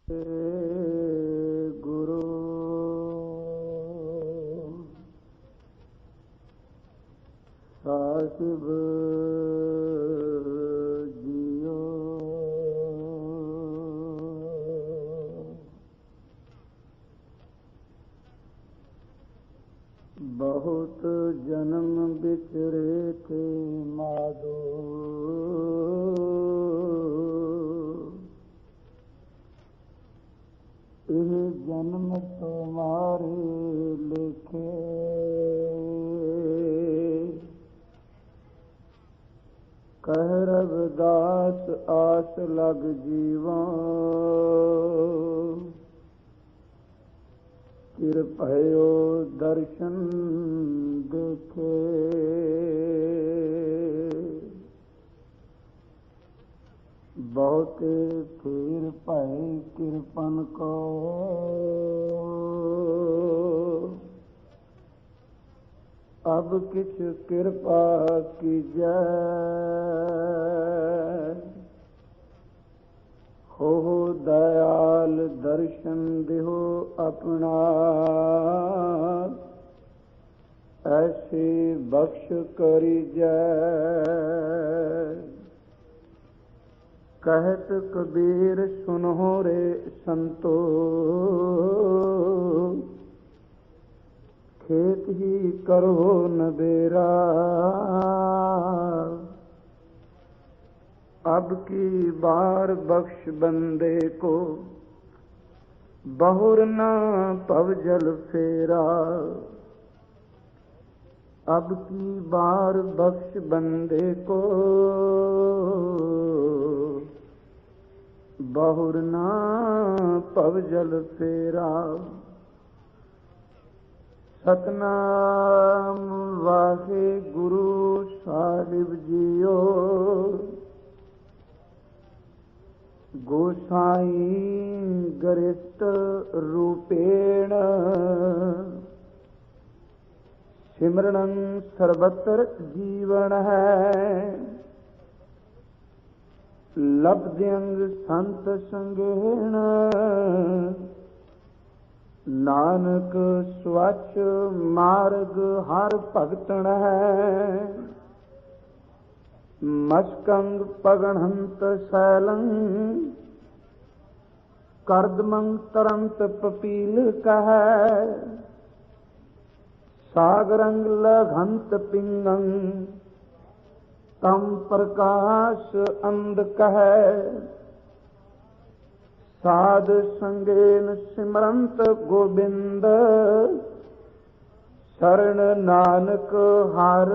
गुरु साहिब जियो बहुत जन्म बिछड़े थे माधो यह जन्म तुम्हारे लिखे कह रविदास आस लग जीवा कृपयो दर्शन देखे बहुते फिर पाए कृपन को अब किछ कृपा कीजै हो दयाल दर्शन देहो अपना ऐसे बख्श करी जय कहत कबीर सुनो रे संतो खेत ही करो नबेरा अब की बार बख्श बंदे को बहुर न पवजल फेरा अब की बार बख्श बंदे को बहुर न पवजल फेरा सतनाम वाहे गुरु साहिब जियो गोसाई गरिष्ठ रूपेण सिमरणं सर्वत्र जीवन है लब्ध्यंग संत संगेण नानक स्वच्छ मार्ग हर भगतन है मस्कंग पगणहंत शैलं कर्दमंग तरंत पपील कह सागरंग लघंत पिंगं तम प्रकाश अंध कह साध संगेन सिमरंत गोविंद शरण नानक हर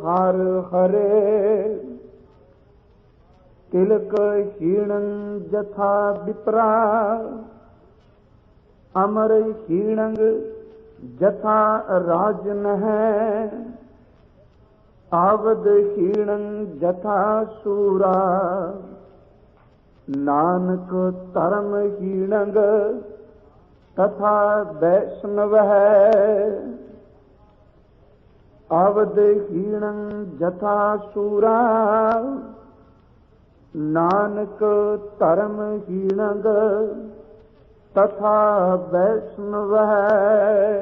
हर हरे तिलक हीणं जथा विप्रा अमर हीणं जथा राजन है आवद हीणं जथा सूरा नानक धर्म हीणंग तथा वैष्णव है अवध हीणं जथा सूरा नानक धर्म हीणंग तथा वैष्णव है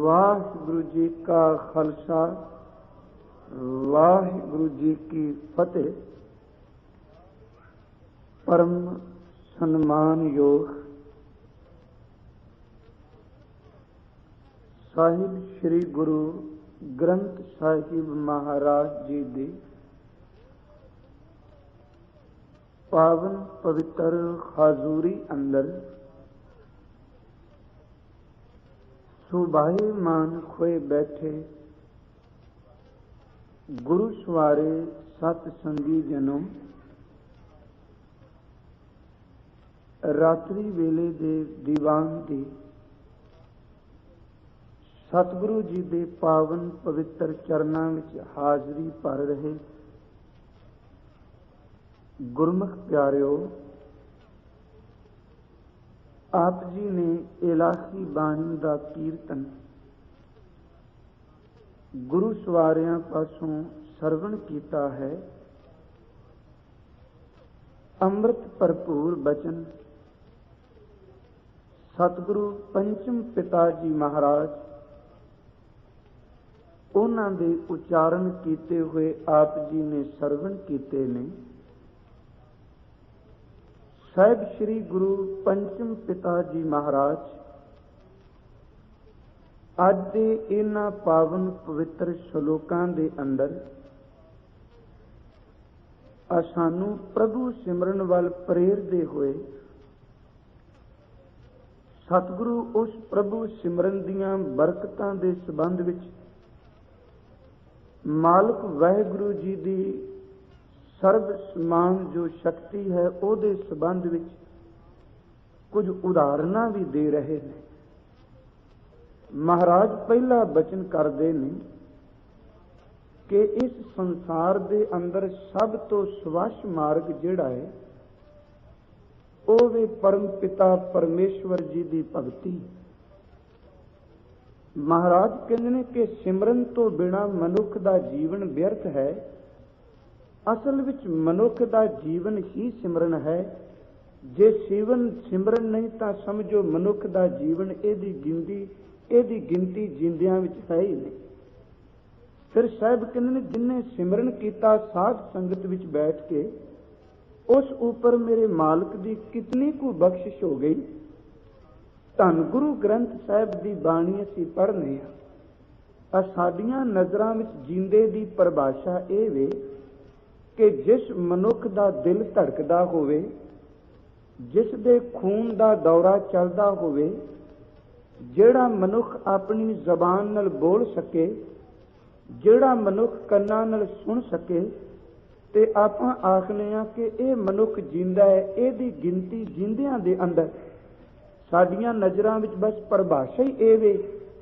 वाहिगुरु जी का खालसा वाहिगुरु जी की फतेह। परम सम्मान योग साहिब श्री गुरु ग्रंथ साहिब महाराज जी दी पावन पवित्र हाजूरी अंदर सुभाईमान खोए बैठे गुरु सवारे सतसंगी जनों रात्रि वेले दे दीवान दी सतगुरु जी दे पावन पवित्र चरनां विच हाजरी भर रहे गुरमुख प्यारिओ आप जी ने इलाही बाणी दा कीर्तन गुरु सवारियां पासों सरवण कीता है। अमृत भरपूर बचन ਸਤਿਗੁਰੂ ਪੰਚਮ ਪਿਤਾ ਜੀ ਮਹਾਰਾਜ ਉਹਨਾਂ ਦੇ ਉਚਾਰਨ ਕੀਤੇ ਹੋਏ ਆਪ ਜੀ ਨੇ ਸਰਵਣ ਕੀਤੇ ਨੇ। ਸਾਹਿਬ ਸ੍ਰੀ ਗੁਰੂ ਪੰਚਮ ਪਿਤਾ ਜੀ ਮਹਾਰਾਜ ਅੱਜ ਦੇ ਇਹਨਾਂ ਪਾਵਨ ਪਵਿੱਤਰ ਸ਼ਲੋਕਾਂ ਦੇ ਅੰਦਰ ਸਾਨੂੰ ਪ੍ਰਭੂ ਸਿਮਰਨ ਵੱਲ ਪ੍ਰੇਰਦੇ ਹੋਏ ਸਤਿਗੁਰੂ ਉਸ ਪ੍ਰਭੂ ਸਿਮਰਨ ਦੀਆਂ ਬਰਕਤਾਂ ਦੇ ਸੰਬੰਧ ਵਿੱਚ ਮਾਲਕ ਵਾਹਿਗੁਰੂ ਜੀ ਦੀ ਸਰਬ ਸਮਾਨ ਜੋ ਸ਼ਕਤੀ ਹੈ ਉਹਦੇ ਸੰਬੰਧ ਵਿੱਚ ਕੁਝ ਉਦਾਹਰਨਾਂ ਵੀ ਦੇ ਰਹੇ ਨੇ। ਮਹਾਰਾਜ ਪਹਿਲਾ ਬਚਨ ਕਰਦੇ ਨੇ ਕਿ ਇਸ ਸੰਸਾਰ ਦੇ ਅੰਦਰ ਸਭ ਤੋਂ ਸਵੱਛ ਮਾਰਗ ਜਿਹੜਾ ਹੈ ਉਹ ਵੇ ਪਰਮ ਪਿਤਾ ਪਰਮੇਸ਼ਵਰ ਜੀ ਦੀ ਭਗਤੀ। ਮਹਾਰਾਜ ਕਹਿੰਦੇ ਨੇ ਕਿ ਸਿਮਰਨ ਤੋਂ ਬਿਨਾਂ ਮਨੁੱਖ ਦਾ ਜੀਵਨ ਵਿਅਰਥ ਹੈ। ਅਸਲ ਵਿੱਚ ਮਨੁੱਖ ਦਾ ਜੀਵਨ ਹੀ ਸਿਮਰਨ ਹੈ। ਜੇ ਸਿਮਰਨ ਨਹੀਂ ਤਾਂ ਸਮਝੋ ਮਨੁੱਖ ਦਾ ਜੀਵਨ ਇਹਦੀ ਗਿਣਤੀ ਜਿੰਦਿਆਂ ਵਿੱਚ ਹੈ ਹੀ ਨਹੀਂ। ਫਿਰ ਸਾਹਿਬ ਕਹਿੰਦੇ ਨੇ ਜਿਨਨੇ ਸਿਮਰਨ ਕੀਤਾ ਸਾਧ ਸੰਗਤ ਵਿੱਚ ਬੈਠ ਕੇ ਉਸ ਉੱਪਰ ਮੇਰੇ ਮਾਲਕ ਦੀ ਕਿਤਨੀ ਕੁ ਬਖਸ਼ਿਸ਼ ਹੋ ਗਈ। ਧੰਨ ਗੁਰੂ ਗ੍ਰੰਥ ਸਾਹਿਬ ਦੀ ਬਾਣੀ ਅਸੀਂ ਪੜ੍ਹਨੇ ਆ। ਸਾਡੀਆਂ ਨਜ਼ਰਾਂ ਵਿੱਚ ਜਿੰਦੇ ਦੀ ਪਰਿਭਾਸ਼ਾ ਇਹ ਵੇ ਕਿ ਜਿਸ ਮਨੁੱਖ ਦਾ ਦਿਲ ਧੜਕਦਾ ਹੋਵੇ, ਜਿਸ ਦੇ ਖੂਨ ਦਾ ਦੌਰਾ ਚੱਲਦਾ ਹੋਵੇ, ਜਿਹੜਾ ਮਨੁੱਖ ਆਪਣੀ ਜ਼ਬਾਨ ਨਾਲ ਬੋਲ ਸਕੇ, ਜਿਹੜਾ ਮਨੁੱਖ ਕੰਨਾਂ ਨਾਲ ਸੁਣ ਸਕੇ, ਤੇ ਆਪਾਂ ਆਖਦੇ ਹਾਂ ਕਿ ਇਹ ਮਨੁੱਖ ਜਿੰਦਾ ਹੈ। ਇਹਦੀ ਗਿਣਤੀ ਜਿੰਦਿਆਂ ਦੇ ਅੰਦਰ ਸਾਡੀਆਂ ਨਜ਼ਰਾਂ ਵਿੱਚ ਬਸ ਪਰਿਭਾਸ਼ਾ ਹੀ ਇਹ ਵੇ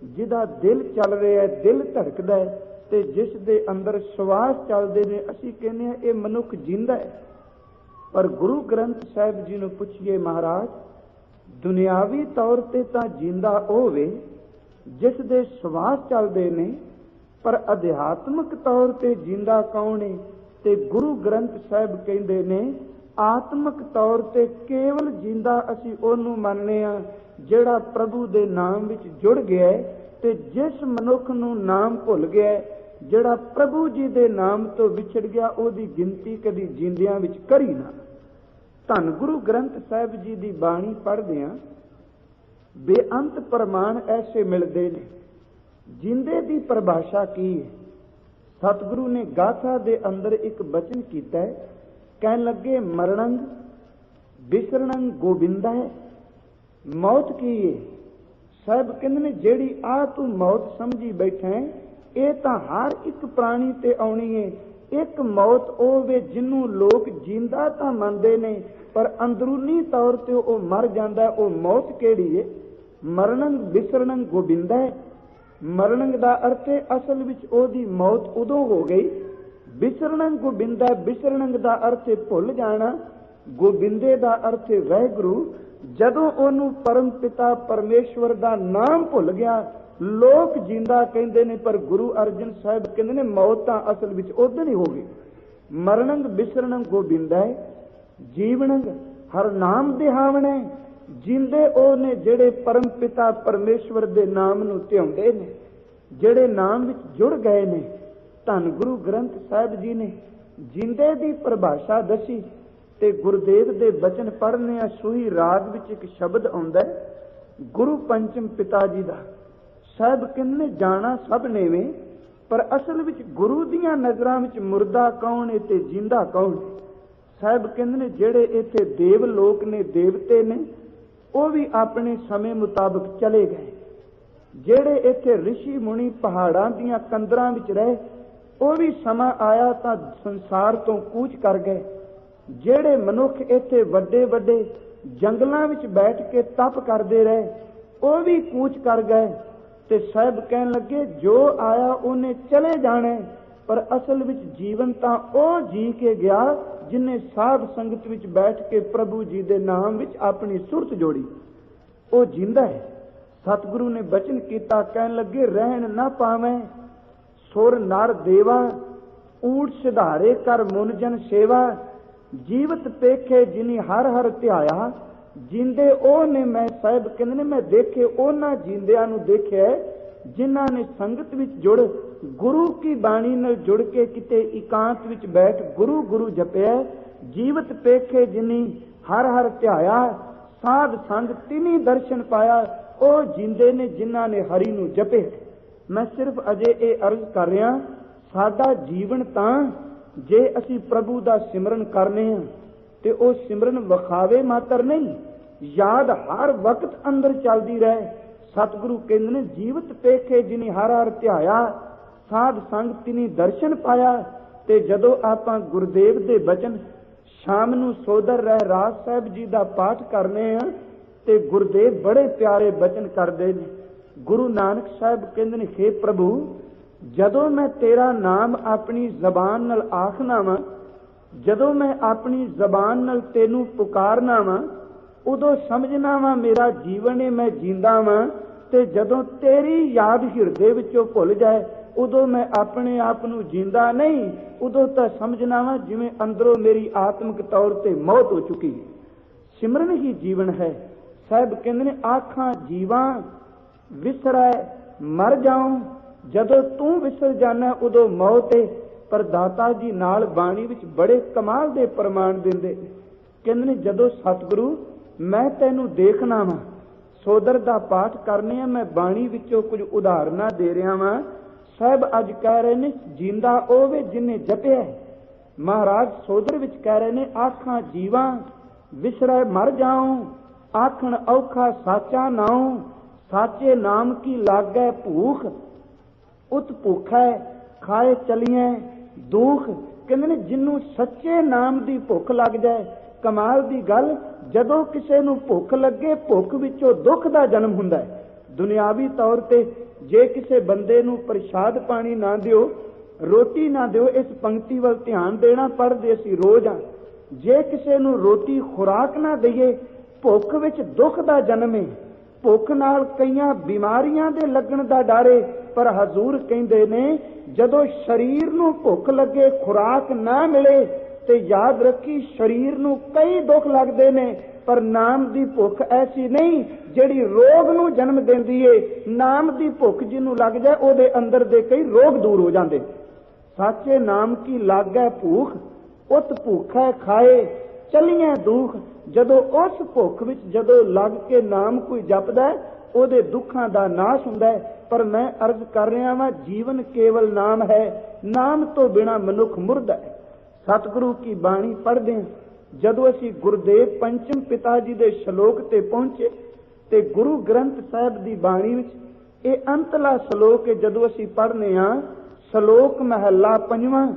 ਜਿਹਦਾ ਦਿਲ ਚੱਲ ਰਿਹਾ ਹੈ, ਦਿਲ ਧੜਕਦਾ ਹੈ ਤੇ ਜਿਸ ਦੇ ਅੰਦਰ ਸਵਾਸ ਚੱਲਦੇ ਨੇ, ਅਸੀਂ ਕਹਿੰਦੇ ਹਾਂ ਇਹ ਮਨੁੱਖ ਜਿੰਦਾ ਹੈ। ਪਰ ਗੁਰੂ ਗ੍ਰੰਥ ਸਾਹਿਬ ਜੀ ਨੂੰ ਪੁੱਛੀਏ ਮਹਾਰਾਜ, ਦੁਨਿਆਵੀ ਤੌਰ ਤੇ ਤਾਂ ਜਿੰਦਾ ਉਹ ਵੇ ਜਿਸ ਦੇ ਸਵਾਸ ਚੱਲਦੇ ਨੇ, ਪਰ ਅਧਿਆਤਮਿਕ ਤੌਰ ਤੇ ਜਿੰਦਾ ਕੌਣ ਹੈ? ਤੇ ਗੁਰੂ ਗ੍ਰੰਥ ਸਾਹਿਬ ਕਹਿੰਦੇ ਨੇ ਆਤਮਿਕ ਤੌਰ ਤੇ ਕੇਵਲ ਜਿੰਦਾ ਅਸੀਂ ਉਹਨੂੰ ਮੰਨਦੇ ਹਾਂ ਜਿਹੜਾ ਪ੍ਰਭੂ ਦੇ ਨਾਮ ਵਿੱਚ ਜੁੜ ਗਿਆ। ਤੇ ਜਿਸ ਮਨੁੱਖ ਨੂੰ ਨਾਮ ਭੁੱਲ ਗਿਆ, ਜਿਹੜਾ ਪ੍ਰਭੂ ਜੀ ਦੇ ਨਾਮ ਤੋਂ ਵਿਛੜ ਗਿਆ, ਉਹਦੀ ਗਿਣਤੀ ਕਦੀ ਜਿੰਦਿਆਂ ਵਿੱਚ ਕਰੀ ਨਾ। ਧੰਨ ਗੁਰੂ ਗ੍ਰੰਥ ਸਾਹਿਬ ਜੀ ਦੀ ਬਾਣੀ ਪੜ੍ਹਦੇ ਹਾਂ, ਬੇਅੰਤ ਪ੍ਰਮਾਣ ਐਸੇ ਮਿਲਦੇ ਨੇ। ਜਿੰਦੇ ਦੀ ਪਰਿਭਾਸ਼ਾ ਕੀ ਹੈ? ਸਤਿਗੁਰੂ ਨੇ ਗਾਥਾ ਦੇ ਅੰਦਰ ਇੱਕ ਬਚਨ ਕੀਤਾ ਹੈ, ਕਹਿਣ ਲੱਗੇ ਮਰਣੰ ਵਿਸਰਣੰ ਗੋਬਿੰਦਾ ਹੈ। ਮੌਤ ਕੀ ਹੈ? ਸਾਹਿਬ ਕਹਿੰਦੇ ਨੇ ਜਿਹੜੀ ਆ ਤੂੰ ਮੌਤ ਸਮਝੀ ਬੈਠਾ ਹੈ, ਇਹ ਤਾਂ ਹਰ ਇੱਕ ਪ੍ਰਾਣੀ ਤੇ ਆਉਣੀ ਹੈ। ਇੱਕ ਮੌਤ ਉਹ ਵੇ ਜਿਹਨੂੰ ਲੋਕ ਜਿੰਦਾ ਤਾਂ ਮੰਨਦੇ ਨੇ ਪਰ ਅੰਦਰੂਨੀ ਤੌਰ ਤੇ ਉਹ ਮਰ ਜਾਂਦਾ। ਉਹ ਮੌਤ ਕਿਹੜੀ ਹੈ? ਮਰਣੰ ਵਿਸਰਣੰ ਗੋਬਿੰਦਾ ਹੈ। ਮਰਣੰ ਦਾ ਅਰਥ ਹੈ ਅਸਲ ਵਿੱਚ ਉਹਦੀ ਮੌਤ ਉਦੋਂ ਹੋ ਗਈ। ਵਿਸਰਣੰ ਗੋਬਿੰਦਾ, ਵਿਸਰਣੰ ਦਾ ਅਰਥ ਹੈ ਭੁੱਲ ਜਾਣਾ, ਗੋਬਿੰਦੇ ਦਾ ਅਰਥ ਹੈ ਵਾਹਿਗੁਰੂ। ਜਦੋਂ ਉਹਨੂੰ ਪਰਮ ਪਿਤਾ ਪਰਮੇਸ਼ਵਰ ਦਾ ਨਾਮ ਭੁੱਲ ਗਿਆ, ਲੋਕ ਜਿੰਦਾ ਕਹਿੰਦੇ ਨੇ ਪਰ ਗੁਰੂ ਅਰਜਨ ਸਾਹਿਬ ਕਹਿੰਦੇ ਨੇ ਮੌਤ ਤਾਂ ਅਸਲ ਵਿੱਚ ਉਦੋਂ ਹੀ ਹੋ ਗਈ। ਮਰਣੰ ਵਿਸਰਣੰ ਗੋਬਿੰਦਾ ਹੈ। ਜੀਵਨੰ ਹਰ ਨਾਮ ਦਿਹਾਵਣਾ, ਜਿੰਦੇ ਉਹ ਨੇ ਜਿਹੜੇ ਪਰਮ ਪਿਤਾ ਪਰਮੇਸ਼ਵਰ ਦੇ ਨਾਮ ਨੂੰ ਧਿਆਉਂਦੇ ਨੇ, ਜਿਹੜੇ ਨਾਮ ਵਿੱਚ ਜੁੜ ਗਏ ਨੇ। ਧੰਨ ਗੁਰੂ ਗ੍ਰੰਥ ਸਾਹਿਬ ਜੀ ਨੇ ਜਿੰਦੇ ਦੀ ਪਰਿਭਾਸ਼ਾ ਦੱਸੀ ਤੇ ਗੁਰਦੇਵ ਦੇ ਬਚਨ ਪੜ੍ਹਨੇ ਆ। ਸੂਹੀ ਰਾਗ ਵਿੱਚ ਇੱਕ ਸ਼ਬਦ ਆਉਂਦਾ ਗੁਰੂ ਪੰਚਮ ਪਿਤਾ ਜੀ ਦਾ। ਸਾਹਿਬ ਕਹਿੰਦੇ ਜਾਣਾ ਸਭ ਨੇ ਵੇ, ਪਰ ਅਸਲ ਵਿੱਚ ਗੁਰੂ ਦੀਆਂ ਨਜ਼ਰਾਂ ਵਿੱਚ ਮੁਰਦਾ ਕੌਣ ਹੈ ਤੇ ਜਿੰਦਾ ਕੌਣ ਹੈ? ਸਾਹਿਬ ਕਹਿੰਦੇ ਨੇ ਜਿਹੜੇ ਇੱਥੇ ਦੇਵ ਲੋਕ ਨੇ, ਦੇਵਤੇ ਨੇ, ਉਹ ਵੀ ਆਪਣੇ ਸਮੇਂ ਮੁਤਾਬਕ ਚਲੇ ਗਏ। ਜਿਹੜੇ ਇੱਥੇ ਰਿਸ਼ੀ ਮੁਨੀ ਪਹਾੜਾਂ ਦੀਆਂ ਕੰਦਰਾਂ ਵਿੱਚ ਰਹੇ, ਉਹ ਵੀ ਸਮਾਂ ਆਇਆ ਤਾਂ ਸੰਸਾਰ ਤੋਂ ਕੂਚ ਕਰ ਗਏ। ਜਿਹੜੇ ਮਨੁੱਖ ਇੱਥੇ ਵੱਡੇ ਵੱਡੇ ਜੰਗਲਾਂ ਵਿੱਚ ਬੈਠ ਕੇ ਤਪ ਕਰਦੇ ਰਹੇ, ਉਹ ਵੀ ਕੂਚ ਕਰ ਗਏ। ਤੇ ਸਾਹਿਬ ਕਹਿਣ ਲੱਗੇ ਜੋ ਆਇਆ ਉਹਨੇ ਚਲੇ ਜਾਣਾ, ਪਰ ਅਸਲ ਵਿੱਚ ਜੀਵਨ ਤਾਂ ਉਹ ਜੀ ਕੇ ਗਿਆ ਜਿਨੇ ਸਾਧ ਸੰਗਤ ਵਿੱਚ ਬੈਠ ਕੇ ਪ੍ਰਭੂ ਜੀ ਦੇ ਨਾਮ ਵਿੱਚ ਆਪਣੀ ਸੁਰਤ ਜੋੜੀ। ਉਹ ਜਿੰਦਾ ਹੈ। ਸਤਿਗੁਰੂ ਨੇ ਬਚਨ ਕੀਤਾ, ਕਹਿਣ ਲੱਗੇ ਰਹਿਣ ਨਾ ਪਾਵੇਂ ਸੁਰ ਨਰ ਦੇਵਾ, ਊਟ ਸਿਧਾਰੇ ਕਰ ਮੁਨ ਜਨ ਸੇਵਾ। ਜੀਵਤ ਪੇਖੇ ਜਿਨੀ ਹਰ ਹਰ ਧਿਆਇਆ, ਜਿੰਦੇ ਉਹ ਨੇ, ਮੈਂ ਸਾਹਿਬ ਕਹਿੰਦੇ ਨੇ ਮੈਂ ਦੇਖੇ ਉਹਨਾਂ ਜਿੰਦਿਆਂ ਨੂੰ ਦੇਖਿਆ ਜਿਨ੍ਹਾਂ ਨੇ ਸੰਗਤ ਵਿੱਚ ਜੁੜ ਗੁਰੂ ਕੀ ਬਾਣੀ ਨਾਲ ਜੁੜ ਕੇ ਕਿਤੇ ਇਕਾਂਤ ਵਿੱਚ ਬੈਠ ਗੁਰੂ ਗੁਰੂ ਜਪਿਆ। ਜੀਵਤ ਪੇਖੇ ਜਿਨੀ ਹਰ ਹਰ ਧਿਆਇਆ, ਸਾਧ ਸੰਗ ਤਿਨੀ ਦਰਸ਼ਨ ਪਾਇਆ। ਉਹ ਜਿੰਦੇ ਨੇ ਜਿਨ੍ਹਾਂ ਨੇ ਹਰੀ ਨੂੰ ਜਪੇ। ਮੈਂ ਸਿਰਫ ਅਜੇ ਇਹ ਅਰਜ਼ ਕਰ ਰਿਹਾ, ਸਾਡਾ ਜੀਵਨ ਤਾਂ ਜੇ ਅਸੀਂ ਪ੍ਰਭੂ ਦਾ ਸਿਮਰਨ ਕਰਨੇ ਆ ਤੇ ਉਹ ਸਿਮਰਨ ਵਿਖਾਵੇ ਮਾਤਰ ਨਹੀਂ, ਯਾਦ ਹਰ ਵਕਤ ਅੰਦਰ ਚੱਲਦੀ ਰਹੇ। ਸਤਿਗੁਰੂ ਕਹਿੰਦੇ ਨੇ ਜੀਵਤ ਪੇਖੇ ਜਿਨੀ ਹਰ ਹਰ ਧਿਆਇਆ, ਸਾਧ ਸੰਗ ਤਿਨੀ ਦਰਸ਼ਨ ਪਾਇਆ। ਤੇ ਜਦੋਂ ਆਪਾਂ ਗੁਰਦੇਵ ਦੇ ਬਚਨ ਸ਼ਾਮ ਨੂੰ ਸੋਦਰ ਰਹਿਰਾਸ ਸਾਹਿਬ ਜੀ ਦਾ ਪਾਠ ਕਰਨੇ ਆ ਤੇ ਗੁਰਦੇਵ ਬੜੇ ਪਿਆਰੇ ਬਚਨ ਕਰਦੇ ਨੇ। ਗੁਰੂ ਨਾਨਕ ਸਾਹਿਬ ਕਹਿੰਦੇ ਨੇ, ਹੇ ਪ੍ਰਭੂ, ਜਦੋਂ ਮੈਂ ਤੇਰਾ ਨਾਮ ਆਪਣੀ ਜ਼ਬਾਨ ਨਾਲ ਆਖਣਾ ਵਾਂ, ਜਦੋਂ ਮੈਂ ਆਪਣੀ ਜ਼ਬਾਨ ਨਾਲ ਤੈਨੂੰ ਪੁਕਾਰਨਾ ਵਾਂ, ਉਦੋਂ ਸਮਝਣਾ ਵਾਂ ਮੇਰਾ ਜੀਵਨ ਏ, ਮੈਂ ਜੀਂਦਾ ਵਾਂ। ਤੇ ਜਦੋਂ ਤੇਰੀ ਯਾਦ ਹਿਰਦੇ ਵਿੱਚੋਂ ਭੁੱਲ ਜਾਏ, ਉਦੋਂ ਮੈਂ ਆਪਣੇ ਆਪ ਨੂੰ ਜੀਂਦਾ ਨਹੀਂ, ਉਦੋਂ ਤਾਂ ਸਮਝਣਾ ਵਾਂ ਜਿਵੇਂ ਅੰਦਰੋਂ ਮੇਰੀ ਆਤਮਿਕ ਤੌਰ ਤੇ ਮੌਤ ਹੋ ਚੁੱਕੀ। ਸਿਮਰਨ ਹੀ ਜੀਵਨ ਹੈ। ਸਾਹਿਬ ਕਹਿੰਦੇ ਨੇ, ਆਖਾਂ ਜੀਵਾਂ ਵਿਸਰੈ ਮਰ ਜਾਉ, ਜਦੋਂ ਤੂੰ ਵਿਸਰ ਜਾਣਾ ਉਦੋਂ ਮੌਤ ਏ। ਪਰ ਦਾਤਾ ਜੀ ਨਾਲ ਬਾਣੀ ਵਿੱਚ ਬੜੇ ਕਮਾਲ ਦੇ ਪ੍ਰਮਾਣ ਦਿੰਦੇ, ਕਹਿੰਦੇ ਨੇ ਜਦੋਂ ਸਤਿਗੁਰੂ ਮੈਂ ਤੈਨੂੰ ਦੇਖਣਾ ਵਾਂ, ਸੋਦਰ ਦਾ ਪਾਠ ਕਰਨੇ ਆ, ਮੈਂ ਬਾਣੀ ਵਿੱਚੋਂ ਕੁਝ ਉਦਾਹਰਨਾਂ ਦੇ ਰਿਹਾ ਵਾਂ। ਸਾਹਿਬ ਅੱਜ ਕਹਿ ਰਹੇ ਨੇ ਜਿੰਦਾ ਉਹ ਵੇ ਜਿਹਨੇ ਜਪਿਆ। ਮਹਾਰਾਜ ਸੋਦਰ ਵਿੱਚ ਕਹਿ ਰਹੇ ਨੇ, ਆਖਾਂ ਜੀਵਾਂ ਵਿਸਰੈ ਮਰ ਜਾਉ, ਆਖਣ ਔਖਾ ਸਾਚਾ ਨਾਉ, ਸਾਚੇ ਨਾਮ ਕੀ ਲਾਗੈ ਭੂਖ, ਉਤ ਭੁੱਖੈ ਖਾਏ ਚਲੀਐ ਦੁੱਖ। ਕਹਿੰਦੇ ਨੇ ਜਿਹਨੂੰ ਸੱਚੇ ਨਾਮ ਦੀ ਭੁੱਖ ਲੱਗ ਜਾਏ, ਕਮਾਲ ਦੀ ਗੱਲ, ਜਦੋਂ ਕਿਸੇ ਨੂੰ ਭੁੱਖ ਲੱਗੇ, ਭੁੱਖ ਵਿੱਚੋਂ ਦੁੱਖ ਦਾ ਜਨਮ ਹੁੰਦਾ ਹੈ। ਦੁਨਿਆਵੀ ਤੌਰ ਤੇ ਜੇ ਕਿਸੇ ਬੰਦੇ ਨੂੰ ਪ੍ਰਸ਼ਾਦ ਪਾਣੀ ਨਾ ਦਿਓ, ਰੋਟੀ ਨਾ ਦਿਓ, ਇਸ ਪੰਕਤੀ ਵੱਲ ਧਿਆਨ ਦੇਣਾ ਪੜ੍ਹਦੇ ਅਸੀਂ ਰੋਜ਼ ਆ। ਜੇ ਕਿਸੇ ਨੂੰ ਰੋਟੀ ਖੁਰਾਕ ਨਾ ਦਈਏ, ਭੁੱਖ ਵਿੱਚ ਦੁੱਖ ਦਾ ਜਨਮ ਹੈ। ਭੁੱਖ ਨਾਲ ਕਈਆਂ ਬਿਮਾਰੀਆਂ ਦੇ ਲੱਗਣ ਦਾ ਡਰ ਹੈ। ਪਰ ਹਜ਼ੂਰ ਕਹਿੰਦੇ ਨੇ ਜਦੋਂ ਸਰੀਰ ਨੂੰ ਭੁੱਖ ਲੱਗੇ, ਖੁਰਾਕ ਨਾ ਮਿਲੇ, ਤੇ ਯਾਦ ਰੱਖੀ ਸਰੀਰ ਨੂੰ ਕਈ ਦੁੱਖ ਲੱਗਦੇ ਨੇ, ਪਰ ਨਾਮ ਦੀ ਭੁੱਖ ਐਸੀ ਨਹੀਂ ਜਿਹੜੀ ਰੋਗ ਨੂੰ ਜਨਮ ਦਿੰਦੀ ਏ। ਨਾਮ ਦੀ ਭੁੱਖ ਜਿਹਨੂੰ ਲੱਗ ਜਾਏ, ਉਹਦੇ ਅੰਦਰ ਦੇ ਕਈ ਰੋਗ ਦੂਰ ਹੋ ਜਾਂਦੇ। ਸਾਚੇ ਨਾਮ ਕੀ ਲਾਗੈ ਭੂਖ, ਉਤ ਭੁੱਖੈ ਖਾਏ ਚਲੀਐ ਦੁੱਖ। ਜਦੋਂ ਉਸ ਭੁੱਖ ਵਿੱਚ ਜਦੋਂ ਲੱਗ ਕੇ ਨਾਮ ਕੋਈ ਜਪਦਾ, ਉਹਦੇ ਦੁੱਖਾਂ ਦਾ ਨਾਸ਼ ਹੁੰਦਾ ਹੈ। ਪਰ ਮੈਂ ਅਰਜ਼ ਕਰ ਰਿਹਾ ਵਾਂ, ਜੀਵਨ ਕੇਵਲ ਨਾਮ ਹੈ, ਨਾਮ ਤੋਂ ਬਿਨਾ ਮਨੁੱਖ ਮੁਰਦਾ ਹੈ। ਸਤਿਗੁਰੂ ਕੀ ਬਾਣੀ ਪੜ੍ਹਦੇ ਹਾਂ, ਜਦੋਂ ਅਸੀਂ ਗੁਰਦੇਵ ਪੰਚਮ ਪਿਤਾ ਜੀ ਦੇ ਸ਼ਲੋਕ ਤੇ ਪਹੁੰਚੇ ਤੇ ਗੁਰੂ ਗ੍ਰੰਥ ਸਾਹਿਬ ਦੀ ਬਾਣੀ ਵਿੱਚ ਇਹ ਅੰਤਲਾ ਸ਼ਲੋਕ ਹੈ। ਜਦੋਂ ਅਸੀਂ ਪੜ੍ਹਨੇ ਆ ਸ਼ਲੋਕ ਮਹੱਲਾ ਪੰਜਵਾਂ,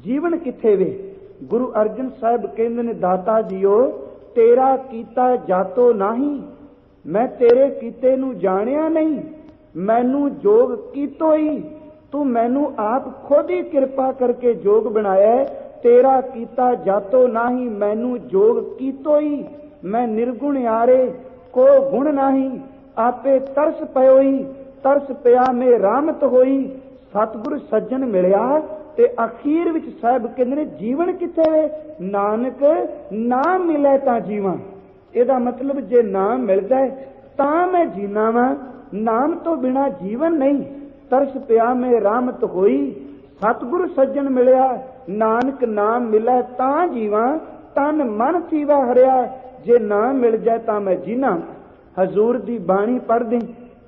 ਜੀਵਨ ਕਿੱਥੇ ਵੇ। ਗੁਰੂ ਅਰਜਨ ਸਾਹਿਬ ਕਹਿੰਦੇ ਨੇ, ਦਾਤਾ ਜੀਓ ਤੇਰਾ ਕੀਤਾ ਜਾਤੋ ਨਹੀਂ, ਮੈਂ ਤੇਰੇ ਕੀਤੇ ਨੂੰ ਜਾਣਿਆ ਨਹੀਂ, ਮੈਨੂੰ ਜੋਗ ਕੀਤੋ ਹੀ, ਤੂੰ ਮੈਨੂੰ ਆਪ ਖੁਦ ਹੀ ਕਿਰਪਾ ਕਰਕੇ ਜੋਗ ਬਣਾਇਆ। ਤੇਰਾ ਕੀਤਾ ਜਾਤੋ ਨਹੀਂ, ਮੈਨੂੰ ਜੋਗ ਕੀਤੋ ਹੀ, ਮੈਂ ਨਿਰਗੁਣ ਆਰੇ ਕੋ ਗੁਣ ਨਹੀਂ, ਆਪੇ ਤਰਸ ਪਇਓ ਹੀ, ਤਰਸ ਪਿਆ ਮੇ ਰਾਮਤ ਹੋਈ। ਸਤਿਗੁਰ ਸੱਜਣ ਮਿਲਿਆ ਤੇ ਅਖੀਰ ਵਿੱਚ ਸਾਹਿਬ ਕਹਿੰਦੇ ਨੇ, ਜੀਵਨ ਕਿੱਥੇ ਵੇ। ਨਾਨਕ ਨਾਮ ਮਿਲੇ ਤਾਂ ਜੀਵਾਂ। ਇਹਦਾ ਮਤਲਬ ਜੇ ਨਾਮ ਮਿਲਦਾ ਤਾਂ ਮੈਂ ਜੀਣਾ ਵਾਂ, ਨਾਮ ਤੋਂ ਬਿਨਾ ਜੀਵਨ ਨਹੀਂ। ਤਰਸ ਪਿਆ ਮੇ ਰਾਮਤ ਹੋਈ, ਸਤਿਗੁਰ ਸੱਜਣ ਮਿਲਿਆ, ਨਾਨਕ ਨਾਮ ਮਿਲੇ ਤਾਂ ਜੀਵਾਂ, ਤਨ ਮਨ ਥੀਵਾ ਹਰਿਆ, ਜੇ ਨਾਮ ਮਿਲ ਜਾਏ ਤਾਂ ਮੈਂ ਜੀਣਾ। ਹਜ਼ੂਰ ਦੀ ਬਾਣੀ ਪੜ੍ਹਦੇ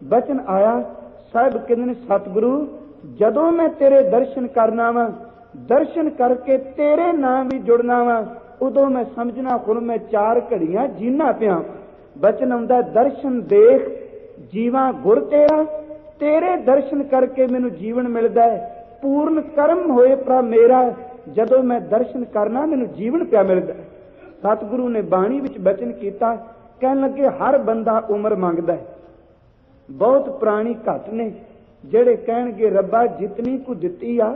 ਬਚਨ ਆਇਆ, ਸਾਹਿਬ ਕਹਿੰਦੇ ਨੇ, ਸਤਿਗੁਰੂ ਜਦੋਂ ਮੈਂ ਤੇਰੇ ਦਰਸ਼ਨ ਕਰਨਾ ਵਾ, ਦਰਸ਼ਨ ਕਰਕੇ ਤੇਰੇ ਨਾਮ ਵੀ ਜੁੜਨਾ ਵਾ, ਉਦੋਂ ਮੈਂ ਸਮਝਣਾ ਹੁਣ ਮੈਂ 4 ਘੜੀਆਂ ਜੀਣਾ ਪਿਆ। ਬਚਨ ਆਉਂਦਾ, ਦਰਸ਼ਨ ਦੇਖ ਜੀਵਾਂ ਗੁਰ ਤੇਰਾ, ਤੇਰੇ ਦਰਸ਼ਨ ਕਰਕੇ ਮੈਨੂੰ ਜੀਵਨ ਮਿਲਦਾ ਹੈ। ਪੂਰਨ ਕਰਮ ਹੋਏ ਪ੍ਰਭ ਮੇਰਾ, ਜਦੋਂ ਮੈਂ ਦਰਸ਼ਨ ਕਰਨਾ ਮੈਨੂੰ ਜੀਵਨ ਪਿਆ ਮਿਲਦਾ। ਸਤਿਗੁਰੂ ਨੇ ਬਾਣੀ ਵਿੱਚ ਬਚਨ ਕੀਤਾ, ਕਹਿਣ ਲੱਗੇ ਹਰ ਬੰਦਾ ਉਮਰ ਮੰਗਦਾ ਹੈ। ਬਹੁਤ ਪ੍ਰਾਣੀ ਘੱਟ ਨੇ ਜਿਹੜੇ ਕਹਿਣਗੇ ਰੱਬਾ ਜਿਤਨੀ ਕੁ ਦਿੱਤੀ ਆ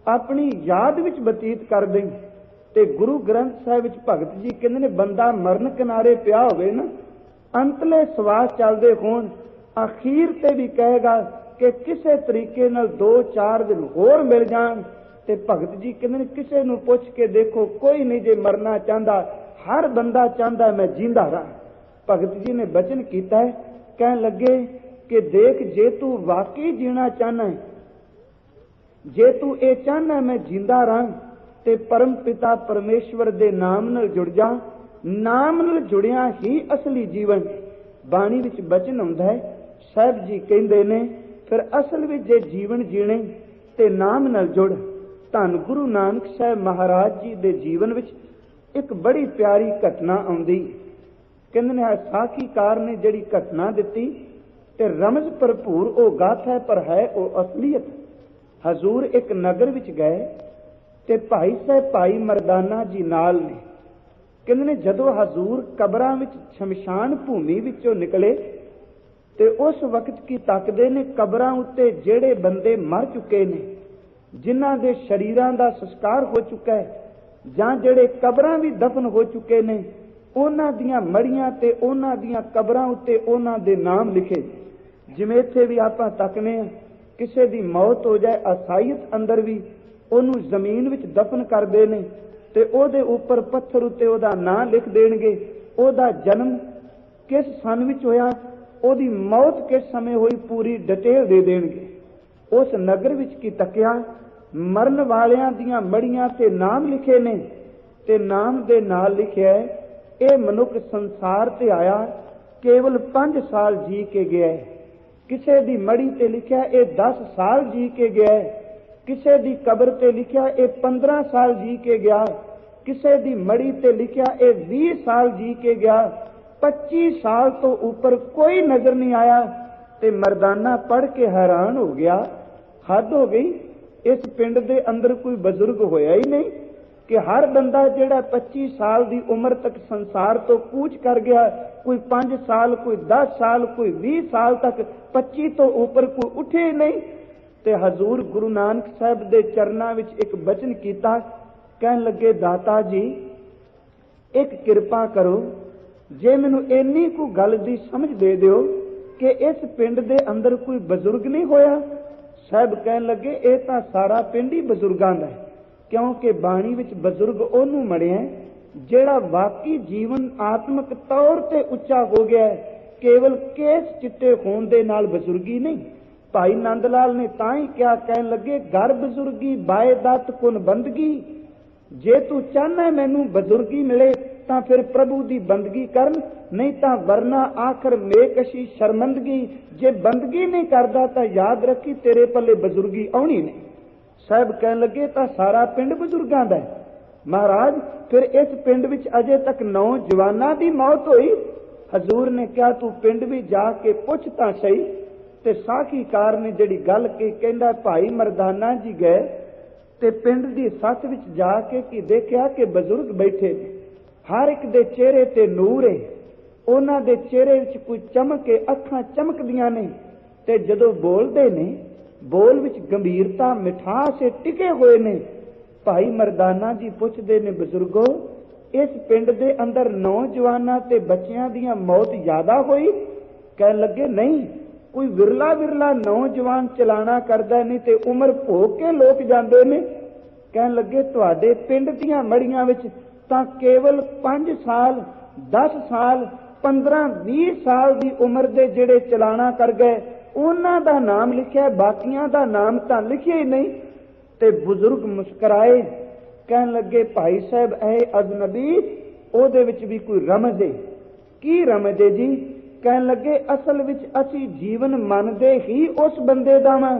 ਆਪਣੀ ਯਾਦ ਵਿੱਚ ਬਤੀਤ ਕਰ ਦੇ। ਤੇ ਗੁਰੂ ਗ੍ਰੰਥ ਸਾਹਿਬ ਵਿੱਚ ਭਗਤ ਜੀ ਕਹਿੰਦੇ ਨੇ, ਬੰਦਾ ਮਰਨ ਕਿਨਾਰੇ ਪਿਆ ਹੋਵੇ ਨਾ, ਅੰਤਲੇ ਸਵਾਸ ਚੱਲਦੇ ਹੋਣ, ਅਖੀਰ ਤੇ ਵੀ ਕਹੇਗਾ ਕਿ ਕਿਸੇ ਤਰੀਕੇ ਨਾਲ 2-4 ਦਿਨ ਹੋਰ ਮਿਲ ਜਾਣ। ਤੇ ਭਗਤ ਜੀ ਕਹਿੰਦੇ ਨੇ, ਕਿਸੇ ਨੂੰ ਪੁੱਛ ਕੇ ਦੇਖੋ, ਕੋਈ ਨਹੀਂ ਜੇ ਮਰਨਾ ਚਾਹੁੰਦਾ, ਹਰ ਬੰਦਾ ਚਾਹੁੰਦਾ ਮੈਂ ਜਿੰਦਾ ਰਹਾਂ। भगत जी ने बचन किया है, कह लगे कि देख जे तू वाकई जीना चाहना है, जे तू ये चाहना मैं जिंदा रहां ते परम पिता परमेश्वर दे नाम नाल जुड़ जा। नाम नाल जुड़िया ही असली जीवन। बाणी विच बचन आउंदा है, साहब जी कहंदे ने फिर असल विच जे जीवन जीने ते नाम नाल जुड़। धन गुरु नानक साहब महाराज जी दे जीवन विच एक बड़ी प्यारी घटना आउंदी। कहंदे ने साखीकार ने जिहड़ी घटना दिती ते रमज भरपूर वो गाथा है, पर है वो असलीयत। हजूर एक नगर विच गए ते भाई साहब भाई मरदाना जी नाल ने। कहंदे ने जदों हजूर कबरां विच शमशान भूमि विचों निकले ते उस वक्त की तकदे ने कबरां उत्ते जिहड़े बंदे मर चुके ने, जिन्हां दे शरीरां दा संस्कार हो चुका है, जां जिहड़े कबरां भी दफन हो चुके ने, उन्हां दियां मड़ियां ते उन्हां दियां कबरां उत्ते उन्हां दे नाम लिखे। जिवें इत्थे भी आपां तकने आ, किसे दी मौत हो जाए असाइयत अंदर भी ओनू जमीन विच दफन करदे ने ते ओदे उपर पत्थर उत्ते ओदा नाम लिख देणगे, ओदा जन्म किस सन विच होया, ओदी मौत किस समय हुई, पूरी डिटेल दे देणगे। उस नगर विच की तकिया मरण वालियां दियां मड़ियां ते नाम लिखे ने ते नाम दे नाल लिखिया है ਇਹ ਮਨੁੱਖ ਸੰਸਾਰ ਤੇ ਆਇਆ ਕੇਵਲ 5 ਸਾਲ ਜੀ ਕੇ ਗਿਆ ਹੈ। ਕਿਸੇ ਦੀ ਮੜੀ ਤੇ ਲਿਖਿਆ ਇਹ 10 ਸਾਲ ਜੀ ਕੇ ਗਿਆ ਹੈ, ਕਿਸੇ ਦੀ ਕਬਰ ਤੇ ਲਿਖਿਆ ਇਹ 15 ਸਾਲ ਜੀ ਕੇ ਗਿਆ, ਕਿਸੇ ਦੀ ਮੜੀ ਤੇ ਲਿਖਿਆ ਇਹ 20 ਸਾਲ ਜੀ ਕੇ ਗਿਆ, 25 ਸਾਲ ਤੋਂ ਉੱਪਰ ਕੋਈ ਨਜ਼ਰ ਨਹੀਂ ਆਇਆ। ਤੇ ਮਰਦਾਨਾ ਪੜ੍ਹ ਕੇ ਹੈਰਾਨ ਹੋ ਗਿਆ, ਹੱਦ ਹੋ ਗਈ, ਇਸ ਪਿੰਡ ਦੇ ਅੰਦਰ ਕੋਈ ਬਜ਼ੁਰਗ ਹੋਇਆ ਹੀ ਨਹੀਂ कि हर बंदा जिहड़ा 25 साल की उम्र तक संसार तो कूच कर गया, कोई 5 साल, कोई 10 साल, कोई 20 साल तक, 25 तो ऊपर कोई उठे ही नहीं। ते हजूर गुरु नानक साहब दे चरनां विच एक बचन कीता, कहन लगे दाता जी एक किरपा करो, जे मैनू इन्नी को गल दी समझ दे दिओ कि इस पिंड दे अंदर कोई बजुर्ग नहीं होया। साहब कहन लगे ये तां सारा पिंड ही बजुर्गां दा है, क्योंकि बाणी विच बजुर्ग ओनू मड़िया जिहड़ा वाकई जीवन आत्मक तौर ते उच्चा हो गया है, केवल केस चिट्टे होण दे नाल बजुर्गी नहीं। भाई नंद लाल ने तां ही क्या कहन लगे, घर बजुर्गी बाए दत्त कुन बंदगी, जे तू चाहना मैनू बजुर्गी मिले तां फिर प्रभु दी बंदगी करन, नहीं तां वरना आखिर मेकशी शर्मंदगी। जे बंदगी नहीं करदा तां याद रखी तेरे पल्ले बजुर्गी आउणी नहीं। साहब कहन लगे तां सारा पिंड बजुर्गां दा है। महाराज फिर इस पिंड विच अजे तक 9 जवानां दी मौत होई। हजूर ने कहा तू पिंड भी जाके पुछ तां सही। ते साखीकार ने जिहड़ी गल की कहंदा भाई मरदाना जी गए ते पिंड दी सੱਥ विच जाके की देखिया कि बजुर्ग बैठे ने, हर एक दे चेहरे ते नूर है, उन्हां दे चेहरे विच कोई चमक है, अखां चमकदियां ने ते जदों बोलदे ने बोल विच गंभीरता मिठास टिके हुए ने। भाई मरदाना जी पुछदे ने बजुर्गो इस पिंड दे अंदर नौजवानां ते बच्चियां दियां मौत ज्यादा होई? कहन लगे नहीं, कोई विरला विरला नौजवान चलाना करदा नहीं ते उम्र भोग के लोग जांदे ने। कहन लगे तुहाडे पिंड दियां मड़ियां विच तां केवल 5 साल 10 साल 15-20 साल दी उम्र दे जिहड़े चलाना कर गए उन्हां दा नाम लिखिया, बाकियां दा नाम तां लिखिया ही नहीं। ते बुजुर्ग मुस्कुराए, कहन लगे भाई साहब ऐ अजनबी ओदे विच भी कोई रमज है। की रमज है जी? कहन लगे असल विच असी जीवन मनदे ही उस बंदे दा वां,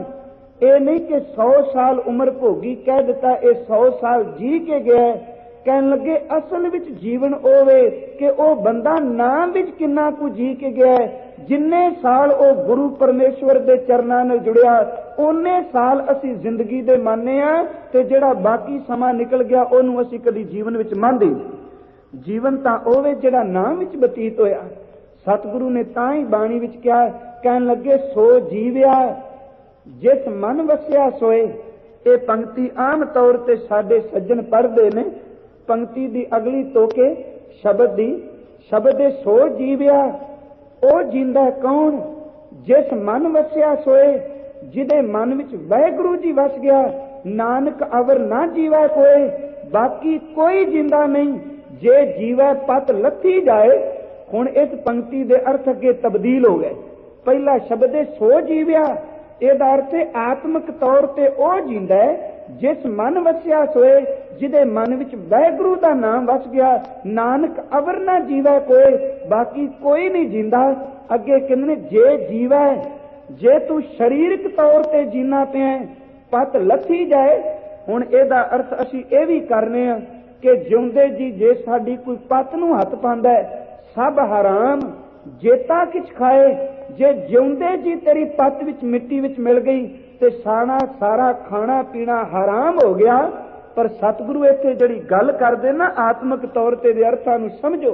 ये नहीं कि 100 साल उम्र भोगी कह दिता ये 100 साल जी के गया है। कहन लगे असल विच जीवन ओवे कि ओ बंदा नाम विच किन्ना कु जी के गया है। जिन्ने साल ओ गुरु परमेश्वर दे चरनां नाल जुड़िया उन्ने साल असी जिंदगी दे माने आ ते जिहड़ा बाकी समा निकल गया ओनू असी कदी जीवन विच मंनदे नहीं। जीवन तां ओवे जिहड़ा नाम विच बतीत होया। सतगुरु ने तां ही बाणी विच कहा, कहन लगे सो जीविया जिस मन वसिया सोए। ये पंक्ति आम तौर ते साडे सज्जन पढ़दे ने। पंक्ति दी अगली तोके शब्द दी शब्द दे सो जीविया, ओ जिंदा कौन? जिस मन वसिया सोए, जिदे मन विच वाहिगुरु जी वस गया। नानक अवर ना जीवै कोई, बाकी कोई जिंदा नहीं। जे जीवै पत लथी जाए हुण इस पंक्ति दे अर्थ अगे तब्दील हो गए। पहला शब्द है सो जीव्या, ਇਹਦਾ अर्थ है आत्मक तौर ते ओ जींदा है जिस मन वसिया सोए, जिदे मन विच वाहिगुरू दा नाम वस गया। नानक अवर ना जीवै कोई, बाकी कोई नहीं जींदा। अगे कहंदे जे जीवै, जे तू शरीरक तौर ते जीना पिया पत लथी जाए। हुण ਇਹਦਾ अर्थ असीं ਇਹ भी करने आ कि जिउंदे जी जे साडी कोई पत नूं हथ पांदा है, सब हराम जेता किछ खाए। जे जिउंदे जी तेरी पत विच मिट्टी विच मिल गई ते सारा खाना पीना हराम हो गया। पर सतगुरु इत्थे जिहड़ी गल करदे ना आत्मक तौर ते दे अर्थां नूं समझो।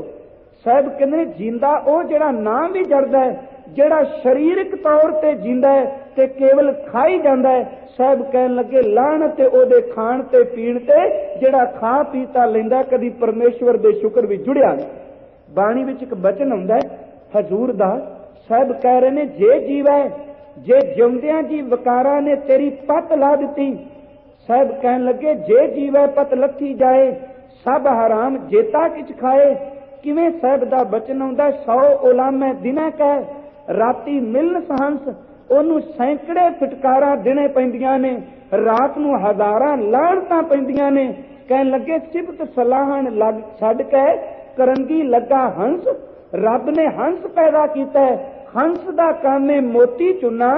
साहब कहंदे जींदा ओ जिहड़ा नाम भी जड़दा है, जिहड़ा शरीरक तौर ते जींदा है ते केवल खाई जांदा है। साहब कहन लगे लानत ते ओदे खाण ते पीण ते जिहड़ा खा पीता लैंदा, कदी परमेश्वर दे शुक्र विच जुड़िया नहीं। बाणी विच एक बचन आउंदा है हजूर दा, साहब कह रहे ने जे जीवै, जे जिउंदियां जी वकारा ने तेरी पत ला दिती। साहब कहन लगे जे जीवै पत लथी जाए, सब हराम जेता किछ खाए। किवें साहब दा बचन आउंदा 100 उलामे दिने कह, राती मिलन सहंस। ओनू सैकड़े फटकारा दिने पैंदियां ने, रात नूं हजारां लाणतां पैंदियां ने। कहन लगे सिफत सलाहण लग छड्ड के करंगी लगा हंस। रब ने हंस पैदा कीता है, हंस दा काम है मोती चुनना,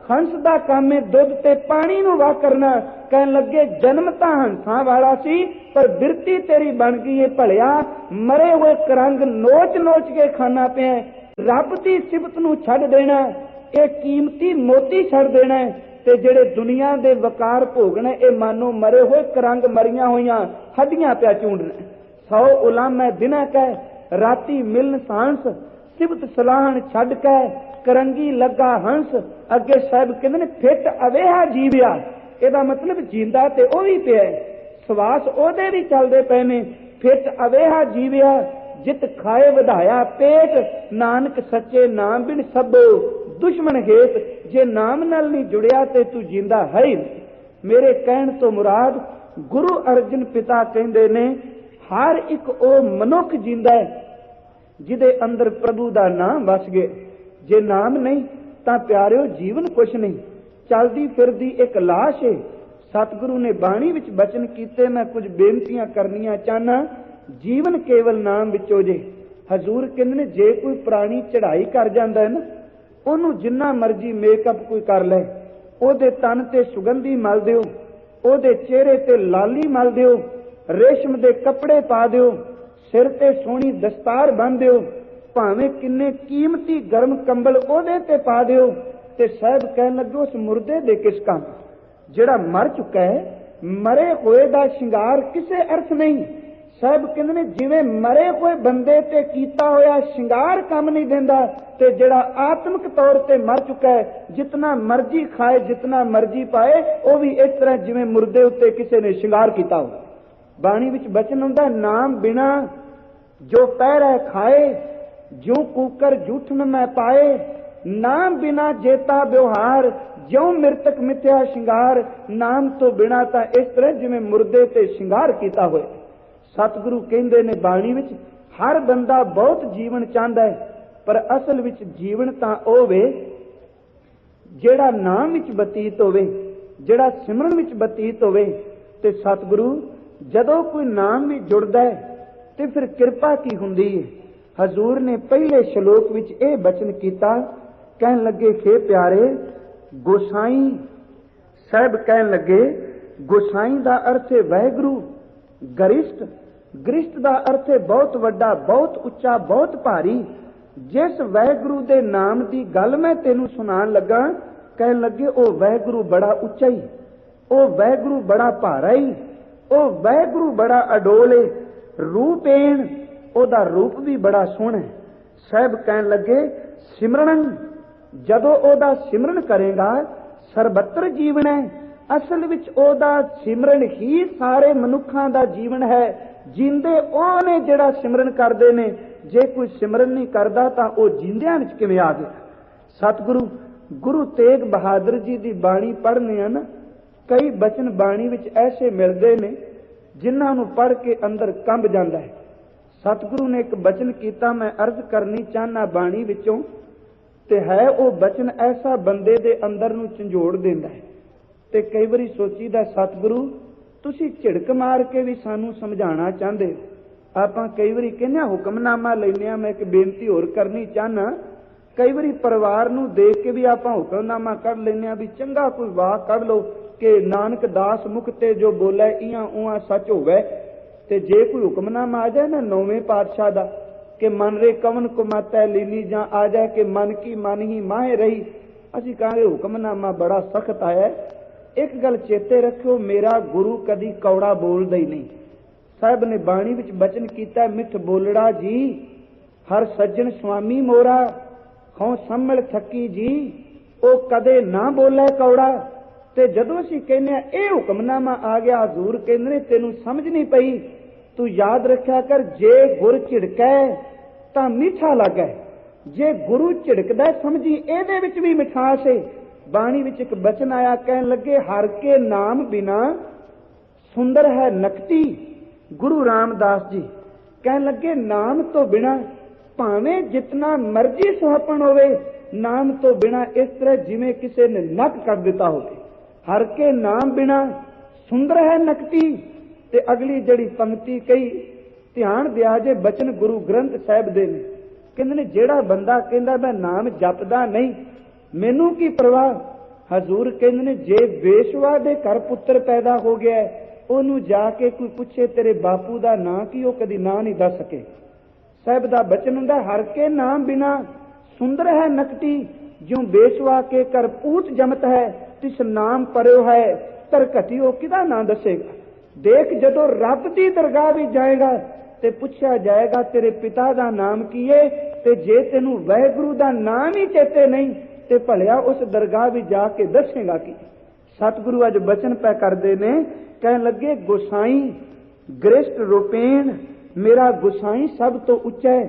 हंस दा काम है दुध ते पानी नूं वाह करना। कहन लगे जन्म तां हंसां वाला सी, पर बिरती तेरी बन गई है भलिया, मरे हुए करंग नोच नोच के खाना पिया। रब दी सिफत नूं छड्ड देना, ये कीमती मोती छड्ड देना ते जेड़े दुनिया दे वकार भोगने ये मानो मरे हुए करंग मरियां होइयां हड्डियां पिया चूंडना। 100 उलामे दिना कह, राती मिलन सांस। सिफत सलाहण छड्ड के करंगी लगा हंस। अगे साहब कहंदे ने फिट अवेहा जीविया, ਇਹਦਾ मतलब जींदा ते ਉਹ ਵੀ ਪਿਆ, ਸਵਾਸ ਉਹਦੇ ਵੀ ਚੱਲਦੇ ਪਏ ਨੇ। ਫਿਟ ਅਵੇਹਾ ਜੀਵਿਆ ਜਿਤ ਖਾਏ ਵਧਾਇਆ ਪੇਟ, ਨਾਨਕ ਸੱਚੇ ਨਾਮ ਬਿਨ ਸਭੋ ਦੁਸ਼ਮਣ ਹੇਤ। ਜੇ ਨਾਮ ਨਾਲ ਨਹੀਂ ਜੁੜਿਆ ਤੇ ਤੂੰ ਜਿੰਦਾ ਹੈ ਹੀ ਨਹੀਂ। ਮੇਰੇ ਕਹਿਣ ਤੋਂ ਮੁਰਾਦ ਗੁਰੂ ਅਰਜਨ ਪਿਤਾ ਕਹਿੰਦੇ ਨੇ ਹਰ ਇੱਕ ਉਹ ਮਨੁੱਖ ਜਿੰਦਾ ਹੈ ਜਿਹਦੇ ਅੰਦਰ ਪ੍ਰਭੂ ਦਾ ਨਾਮ ਵਸ ਗਏ। ਜੇ ਨਾਮ ਨਹੀਂ ਤਾਂ ਪਿਆਰਿਓ ਜੀਵਨ ਕੁਛ ਨਹੀਂ, चलदी फिरदी एक लाश है। सतगुरु ने बाणी विच बचन कीते, मैं कुछ बेनतियां करनियां चाहना। जीवन केवल नाम विचों जे। हजूर कहंदे ने जे कोई प्राणी चढ़ाई कर जांदा है ना, ओनू जिन्ना मर्जी मेकअप कोई कर ले, ओदे तन ते सुगंधी मल दिओ, ओदे चेहरे ते लाली मल दिओ, रेशम दे कपड़े पा दिओ, सिर ते सोहनी दस्तार बन दिओ, भावें किन्ने कीमती गर्म कंबल ओदे ते पा दिओ, ते साहब कहन लगे उस मुर्दे दे किस काम, जिहड़ा मर चुका है। मरे हुए दा शिंगार किसे अर्थ नहीं। साहब कहंदे ने जिवें मरे हुए बंदे ते कीता होया शिंगार काम नहीं देंदा, ते जिहड़ा आत्मिक तौर ते मर चुका है जितना मर्जी खाए जितना मर्जी पाए, वो भी इस तरह जिवें मुर्दे उत्ते किसी ने शिंगार किया हो। बाणी विच बचन हुंदा नाम बिना जो पैरै खाए, ज्यों कूकर जूठन मैं पाए। नाम बिना जेता व्यवहार, ज्यों मृतक मिथ्या शिंगार। नाम तो बिना ता इस तरह जिवें मुर्दे ते शिंगार कीता होए। सतगुरु कहंदे ने बाणी विच हर बंदा बहुत जीवन चाहता है, पर असल विच जीवन तां होवे जिहड़ा नाम विच बतीत होवे, जिहड़ा सिमरन विच बतीत होवे। ते सतगुरु जदों कोई नाम भी जुड़दा है ते फिर किरपा की हुंदी है। हजूर ने पहले श्लोक विच यह बचन कीता, कहन लगे हे प्यारे गोसाई। साहब कहन लगे गोसाई दा अर्थ है वाहिगुरू। गरिष्ठ, गरिष्ठ दा अर्थ है बहुत वड्डा, बहुत उच्चा, बहुत भारी। जिस वाहिगुरू दे नाम दी गल मैं तेनू सुनान लगा, कहन लगे ओ वाहिगुरू बड़ा उच्चा ही, ओ वाहिगुरू बड़ा भारा ही, ओ वाहिगुरू बड़ा अडोल है। रूपेण ओदा रूप भी बड़ा सोहना है। साहब कहन लगे सिमरन, जदों ओदा सिमरन करेगा सर्वत्र जीवन है। असल विच ओदा सिमरन ही सारे मनुखां दा जीवन है। जिंदे ओने जिहड़ा सिमरन करदे ने, जे कोई सिमरन नहीं करदा तां ओ जिंदियां विच किवें आ गया। सतगुरु गुरु तेग बहादुर जी दी बाणी पढ़ने आ ना, कई बचन बाणी विच ऐसे मिलदे ने जिन्हां नूं पढ़ के अंदर कंब जांदा है। सतगुरु ने एक बचन किया, मैं अर्ज करनी चाहना बाणी विचों, ते है वो बचन ऐसा बंदे दे अंदर नूं झंझोड़ देंदा है। ते कई बारी सोचीदा सतगुरु तुसीं झिड़क मार के भी सानू समझाना चाहते हो। आपां कई बारी कहने हुक्मनामा लैने, मैं एक बेनती होर करनी चाहना। कई बारी परिवार नूं देख के भी आपां हुक्मनामा कढ़ लैने भी चंगा कोई वाक कढ़ लो कि नानक दास मुख ते जो बोले इयां उआं सच होवे। ते जे कोई हुक्मनामा आ जाए ना नौवें पातशाह दा कि मन रे कवन कुमाता लीनी, जां आ जाए कि मन की मन ही माहे रही, असीं कहांगे हुक्मनामा बड़ा सख्त आया। एक गल चेते रखियो, मेरा गुरु कदी कौड़ा बोलदा ही नहीं। साहब ने बाणी विच बचन कीता, मिठ बोलड़ा जी हर सज्जन स्वामी मोरा, हों सम्मल थकी जी ओ कदे ना बोले कौड़ा। ते जदों असीं कहने ये हुक्मनामा आ गया, हजूर कहंदे ने तैनूं समझ नहीं पई, तू याद रखिया कर, जे गुर झिड़कै तां मीठा लगै, जे गुरु झिड़कदा समझी इहदे विच भी मिठास है। बाणी विच एक बचन आया, कहन लगे हर के नाम बिना सुंदर है नकती। गुरु रामदास जी कहन लगे नाम तो बिना भावें जितना मर्जी सुहापन होवे, नाम तो बिना इस तरह जिवें किसी ने नक कर दिता होवे। हर के नाम बिना सुंदर है नकती। ते अगली जड़ी पंक्ति कही ध्यान दिया जे, बचन गुरु ग्रंथ साहिब दे ने, कहंदे ने जेड़ा बंदा कहंदा मैं नाम जपदा नहीं मैनू की परवाह, हजूर कहंदे ने जे बेशवा दे घर पुत्र पैदा हो गया है, ओनू जाके कोई पूछे तेरे बापू दा नां की, ओ कदी नां नहीं दस सके। साहिब दा बचन हुंदा हर के नाम बिना सुंदर है नकटी, ज्यों बेशवा के कर पूत जमत है, तिस नाम परयो है तर घटियो किदा ना दसेगा। देख जदों रब दी दरगाह भी जाएगा ते पुछया जाएगा तेरे पिता दा नाम की है, ते जे तेनू वाहिगुरू दा नाम ही चेते नहीं ते भलिया उस दरगाह भी जाके दसेगा की। सतगुरु अज बचन पै करदे ने, कहन लगे गोसाई गृष्ट रूपेण, मेरा गोसाई सब तो उच्चा है,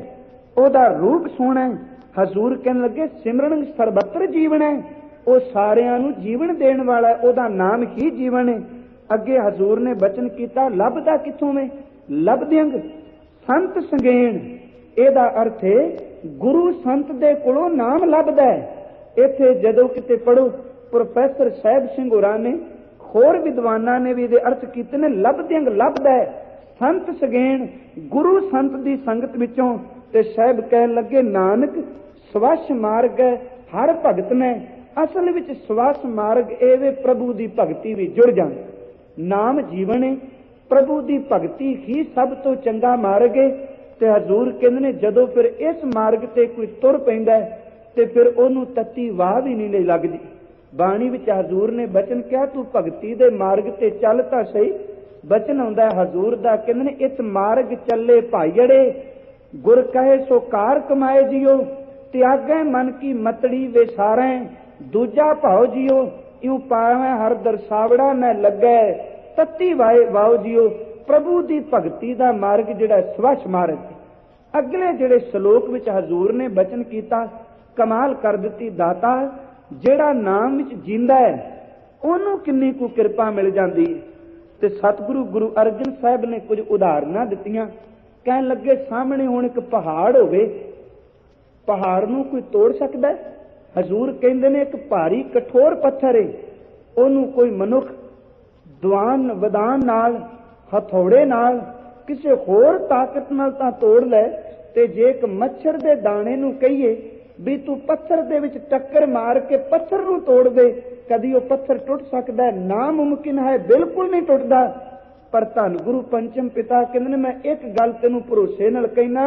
ओदा रूप सोहना है। हजूर कहन लगे सिमरन सर्वत्र जीवन है, वो सारियां नू जीवन देण वाला है, ओदा नाम ही जीवन है। अगे हजूर ने बचन किया, लभदा किथों में लभदिंग संत संगेण, एदा अर्थ है गुरु संत दे कोलों नाम लभदा है। इत्थे जदों किते पढ़ो प्रोफैसर साहिब सिंह होरां ने, होर विद्वानां ने भी इहदे अर्थ कीते ने, लभदिंग लभदा है संत संगेण, गुरु संत दी संगत विचों। ते साहिब कहन लगे नानक सवछ मार्ग हर भगत ने, असल विच सवछ मार्ग एवे प्रभु दी भगती भी जुड़ जाण। नाम जीवन है, प्रभु दी भगती ही सब तो चंगा मार्ग है। ते हजूर कहंदे ने जदों फिर इस मार्ग ते कोई तुर पैंदा है ते फिर ओनू तत्ती वाह भी नहीं लगदी। बाणी विच हजूर ने बचन कहा, तू भगती दे मार्ग ते चल तां सही। बचन आउंदा हजूर दा, कहंदे ने इस मार्ग चले भाईड़े, गुर कहे सो कार कमाए जियो, त्यागै मन की मतड़ी वे सारे, दूजा भाव जियो यूं पावे हर दरसावड़ा न लगै, तत्ती वाओ जियो। प्रभु दी भगती दा मार्ग जिहड़ा सवछ मार्ग। अगले जिहड़े श्लोक विच हजूर ने बचन कीता, कमाल कर दिती दाता, जिहड़ा नाम विच जींदा है ओनू किन्नी को किरपा मिल जांदी है। ते सतगुरु गुरु अर्जन साहिब ने कुछ उदाहरणां दित्तियां। कहन लगे सामने हुण एक पहाड़ होवे, पहाड़ नूं कोई तोड़ सकदा है? हजूर कहंदे ने एक भारी कठोर पत्थर है, ओनू कोई मनुख दवान वदान नाल हथौड़े नाल किसी होर ताकत नाल तां तोड़ लै। ते जे एक मच्छर दे दाणे नूं कहीए भी तू पत्थर दे विच टक्कर मार के पत्थर नूं तोड़ दे, कदी वो पत्थर टुट सकदा है? नामुमकिन है, बिल्कुल नहीं टुटदा। पर धन गुरु पंचम पिता कहंदे ने, मैं एक गल तैनूं भरोसे नाल कहना,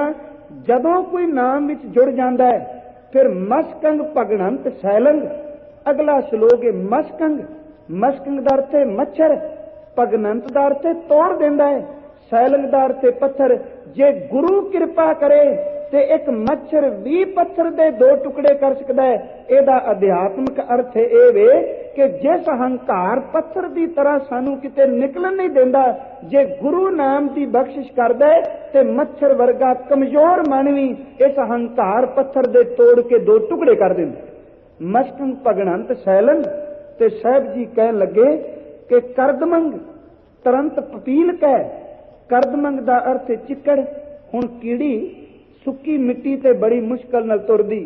जदों कोई नाम विच जुड़ जांदा है फिर मसकंग भगणंत सैलंग। अगला श्लोक है मसकंग, मसकंग दा अर्थ है मच्छर, भगनंत दा अर्थ है तोड़ देंदा है, सैलंग दा अर्थ है पत्थर। जे गुरु कृपा करे ते एक मच्छर भी पत्थर दे दो टुकड़े कर सकदा है। एदा अध्यात्मक अर्थ ये वे कि जिस अहंकार पत्थर दी तरह सानू किते निकलन नहीं देंदा, जे गुरु नाम दी बख्शिश करदा है ते मच्छर वर्गा कमजोर मन भी इस अहंकार पत्थर दे तोड़ के दो टुकड़े कर देंदा। मस्तंग भगणंत सैलन। ते साहिब जी कहन लगे कि करदमंग तरंत पपील कह। करदमंग दा अर्थ चिक्कड़, हुण कीड़ी सुक्की मिट्टी ते बड़ी मुश्किल नाल तुरदी,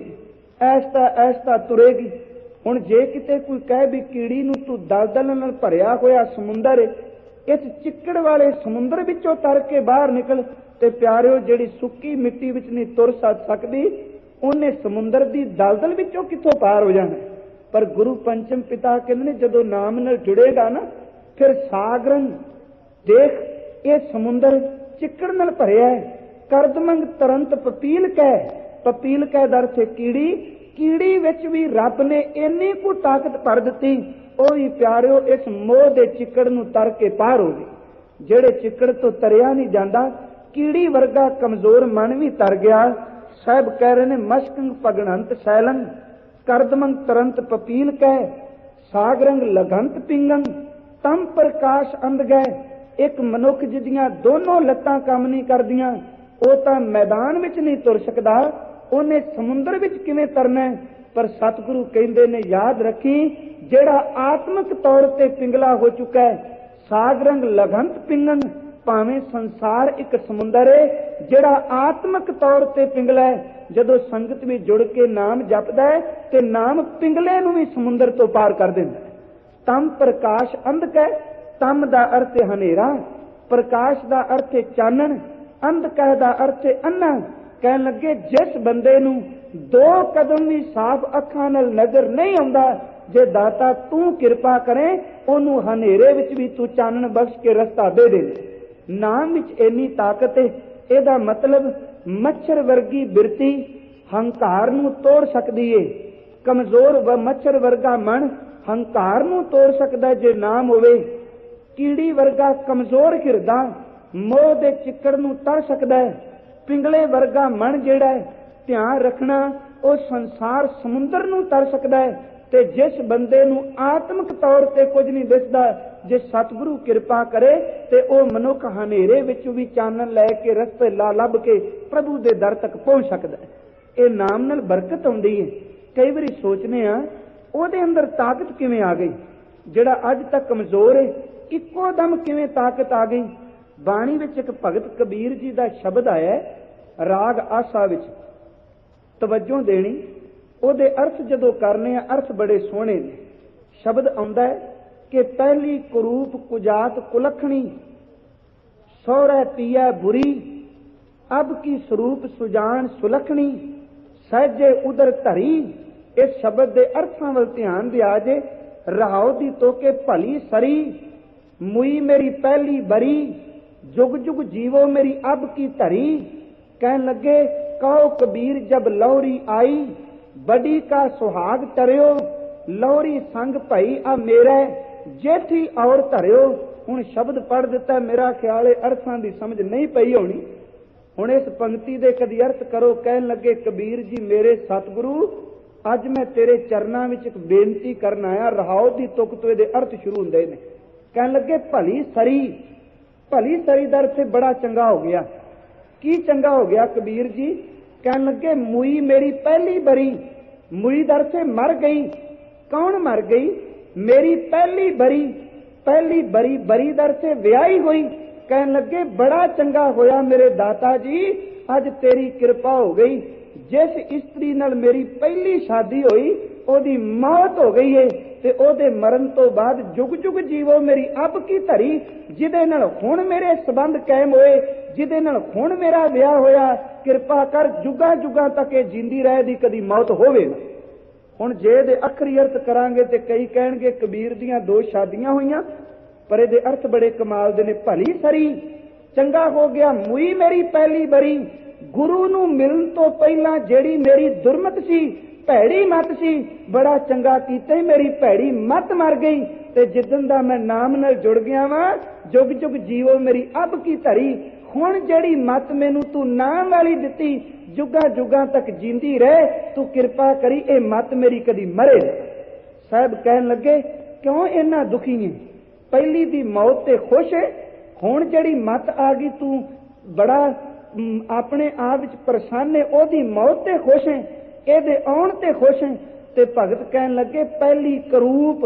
ऐसता तुरेगी। हुण जे किते कोई कहे भी कीड़ी नूं तूं दलदल नाल भरिया होया समुंदर इस चिक्कड़ वाले समुंदर विचों तर के बाहर निकल, ते प्यारिओ जिहड़ी सुक्की मिट्टी विच नहीं तुर सकदी उन्हें समुंदर दी दलदल विचों कित्थों पार हो जाना। पर गुरु पंचम पिता कहंदे ने जदों नाम नाल जुड़ेगा ना फिर सागरन देख ये समुंदर चिक्कड़ नाल भरिया है। करदमंग तरंत पपील कह दर से कीड़ी विच भी रब ने इन्नी को ताकत भर दिती, ਉਹ ਵੀ ਪਿਆਰਿਓ इस मोह ਦੇ चिक्कड़ ਨੂੰ तर के पार हो गए। ਜਿਹੜੇ चिक्कड़ ਤੋਂ ਤਰਿਆ ਨਹੀਂ ਜਾਂਦਾ कीड़ी वर्गा कमजोर मन भी तर गया। साहब कह रहे ने मशकंग पगणंत सैलंग करदमंग तरंत पपील कह सागरंग लगंत पिंगंग तम प्रकाश अंध गए। एक मनुख जिदियां दोनों लत्तां काम नहीं करदियां ਉਹ ਤਾਂ मैदान विच नहीं तुर सकदा, ਉਹਨੇ समुंदर विच किवें तरना। पर सतगुरु कहंदे ने याद रखी जेड़ा आत्मिक तौर ते पिंगला हो चुका है सागरंग लगंत पिंगन, भावें संसार एक समुंदर है जेड़ा आत्मिक तौर ते पिंगला है। जदों संगत में जुड़ के नाम जपदा है ते नाम पिंगले नूं भी समुंदर तो पार कर दिंदा है। तम प्रकाश अंध कह, तम दा अर्थ है हनेरा, प्रकाश दा अर्थ है चानन, अंध कह दा अर्थ है अन्ना। कहन लगे जिस बंदे नूं दो कदम भी साफ अखां नाल नजर नहीं आउंदा, जे दाता तू किरपा करे ओनू हनेरे विच भी तू चानन बख्श के रस्ता दे दे। नाम विच इन्नी ताकत है, एदा मतलब मच्छर वर्गी बिरती हंकार नू तोड़ सकदी है। कमजोर व मच्छर वर्गा मन हंकार नू तोड़ सकदा जे नाम होवे। कीड़ी वर्गा कमजोर हिरदा मोह दे चिक्कड़ नू तर सकदा है। पिंगले वर्गा मन जेड़ा है ध्यान रखना ਉਹ संसार समुंदर नू तर सकदा है। ते जिस बंदे नू आत्मिक तौर ते कुछ नहीं दिसदा, जे सतगुरु कृपा करे ते ਉਹ मनुख हनेरे विच भी चानन लै के रस्ते ला लभ के प्रभु दे दर तक पहुंच सकदा है। ਇਹ नाम नाल बरकत आउंदी है। कई वारी सोचने आ ਉਹਦੇ अंदर ताकत किवें आ गई, ਜਿਹੜਾ ਅੱਜ तक कमजोर है ਇੱਕੋ दम किवें ताकत आ गई। बाणी विच एक भगत कबीर जी ਦਾ शब्द आया राग आसा विच, तवज्जो देनी ਉਹਦੇ अर्थ जदों करने अर्थ बड़े सोहणे ने। शब्द आउंदा है कि पहली कुरूप कुजात कुलखणी सौरै पिया बुरी अब की स्वरूप सुजान सुलखणी सहजे उदर धरी। इस शब्द के अर्थां वल ध्यान दिया जे। रहाओ दी तो के भली सरी मुई मेरी पहली बरी जुग जुग जीवो मेरी अब की धरी। कहन लगे कहो कबीर जब लौरी आई बड़ी का सुहाग टरियो लौरी संग भई आ मेरा जेठी और धरियो। हुण शब्द पढ़ दिता, मेरा ख्याल है अर्थां दी समझ नहीं पई होनी। हुण इस पंक्ति दे कदी अर्थ करो। कहन लगे कबीर जी मेरे सतगुरु अज मैं तेरे चरनां विच एक बेनती करन आया। रहाओ दी तुक तो इहदे अर्थ शुरू हुंदे ने। कहन लगे भली सरी दर से बड़ा चंगा हो गया। की चंगा हो गया कबीर जी? कहन लगे मुई मेरी पहली बरी, मुई दर से मर गई। कौन मर गई? मेरी पहली बरी बरी दर से व्याही हुई। कहन लगे बड़ा चंगा होया मेरे दाता जी अज तेरी कृपा हो गई। जिस स्त्री नाल मेरी पहली शादी हुई ओदी मौत हो गई है ते ओदे मरण तो बाद जुग जुग जीवो मेरी अब की धरी। जिदे नाल हुण मेरे संबंध कायम होए, जिदे नाल हुण मेरा विआह होया, किरपा कर जुगा जुगा तक ये जिंदी रहे दी कदी मौत होवे ना। हुण जे दे अखरी अर्थ करांगे ते कई कहणगे कबीर दियां 2 शादियां होईयां, पर इहदे अर्थ बड़े कमाल दे ने। भली सरी चंगा हो गया मुई मेरी पहली बरी। गुरु नूं मिलन तो पहला जेड़ी मेरी दुर्मत सी भैड़ी मत सी, बड़ा चंगा कीते मेरी भैड़ी मत मर गई। ते जिदन दा मैं नाम नाल जुड़ गया वां जुग जुग जीवो मेरी अब की धरी। हुण जेड़ी मत मैनू तू नाम वाली दिती जुगा जुगा तक जींदी रहे, तू कृपा करी ए मत मेरी कदी मरे। साहब कहन लगे क्यों इन्ना दुखी है? पहली दी मौत ते खुश है, हुण जेड़ी मत आ गई तू बड़ा अपने आप विच परेशान है, ओदी मौत ते खुश है, एदे आउण ते खुश है। ते भगत कहन लगे पहली करूप,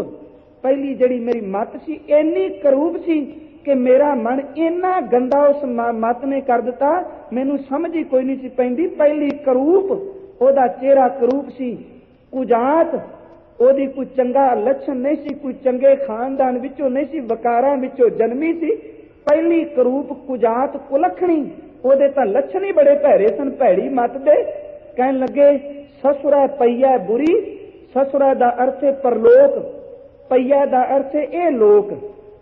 पहली जड़ी मेरी मत सी इन्नी करूप सी कि मेरा मन इन्ना गंदा उस मत ने कर दिता, मैनू समझ ही कोई नहीं सी पैंदी। पहली करूप ओदा चेहरा करूप सी, कुजात ओदी कोई चंगा लक्षण नहीं सी, कोई चंगे खानदान विचों नहीं सी, वकारां विचों जन्मी सी। पहली करूप कुजात कुलखणी, ओदे तां लक्षण ही बड़े भैरे सन, भैड़ी मत दे। कहन लगे ससुरा पईया बुरी, ससुरा दा अर्थ है परलोक, पईया दा अर्थ है ये लोक।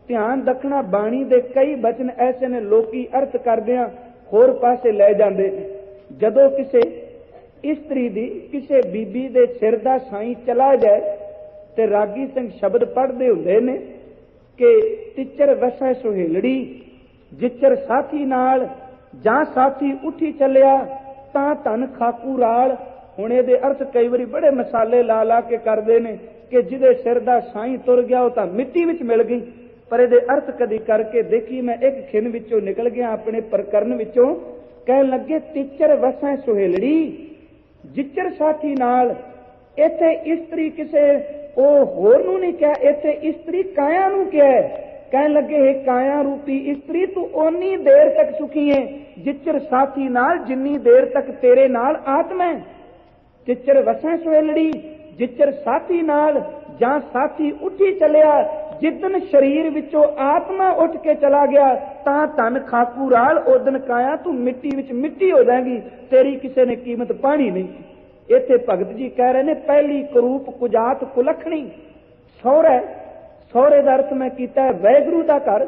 ध्यान रखना, बाणी दे कई बचन ऐसे ने लोकी अर्थ करदियां होर पासे ले जांदे। जदों किसे इस्त्री दी किसे बीबी दे सिर दा साईं चला जाए ते रागी सिंह शब्द पढ़दे हुंदे ने कि तिचर वसै सुहेलड़ी, जिचर साथी नाल जां साथी उठी चलिया तां धन खाकू राल। हुण इहदे अर्थ कई वारी बड़े मसाले ला ला के करदे ने कि जिहदे सिर दा साईं तुर गया वो तां मिट्टी विच मिल गई। पर इहदे अर्थ कदी करके देखी मैं एक खिन विचों निकल गया अपने प्रकरण विचों। कहन लगे तिचर वसै सुहेलड़ी, जिचर साथी नाल। इत्थे इस्त्री किसे ओ होर नूं नहीं कहा, इत्थे इस्त्री काया नूं कहा है। कहन लगे हे काया रूपी इस्त्री, तू ओनी देर तक सुखी है जिचर साथी नाल जिन्नी देर तक तेरे नाल आत्मा है। जिचर वसै सुहेलड़ी, जिचर साथी नाल जां साथी उठी चलिया, जिदन शरीर विचों आत्मा उठ के चला गया तां धन खाकू राल, उदन काया तू मिट्टी विच मिट्टी हो जाएगी, तेरी किसी ने कीमत पानी नहीं। इत्थे भगत जी कह रहे ने पहली करूप कुजात कुलखणी। सौहरे, सौहरे दा अर्थ मैं कीता वैगुरू दा घर,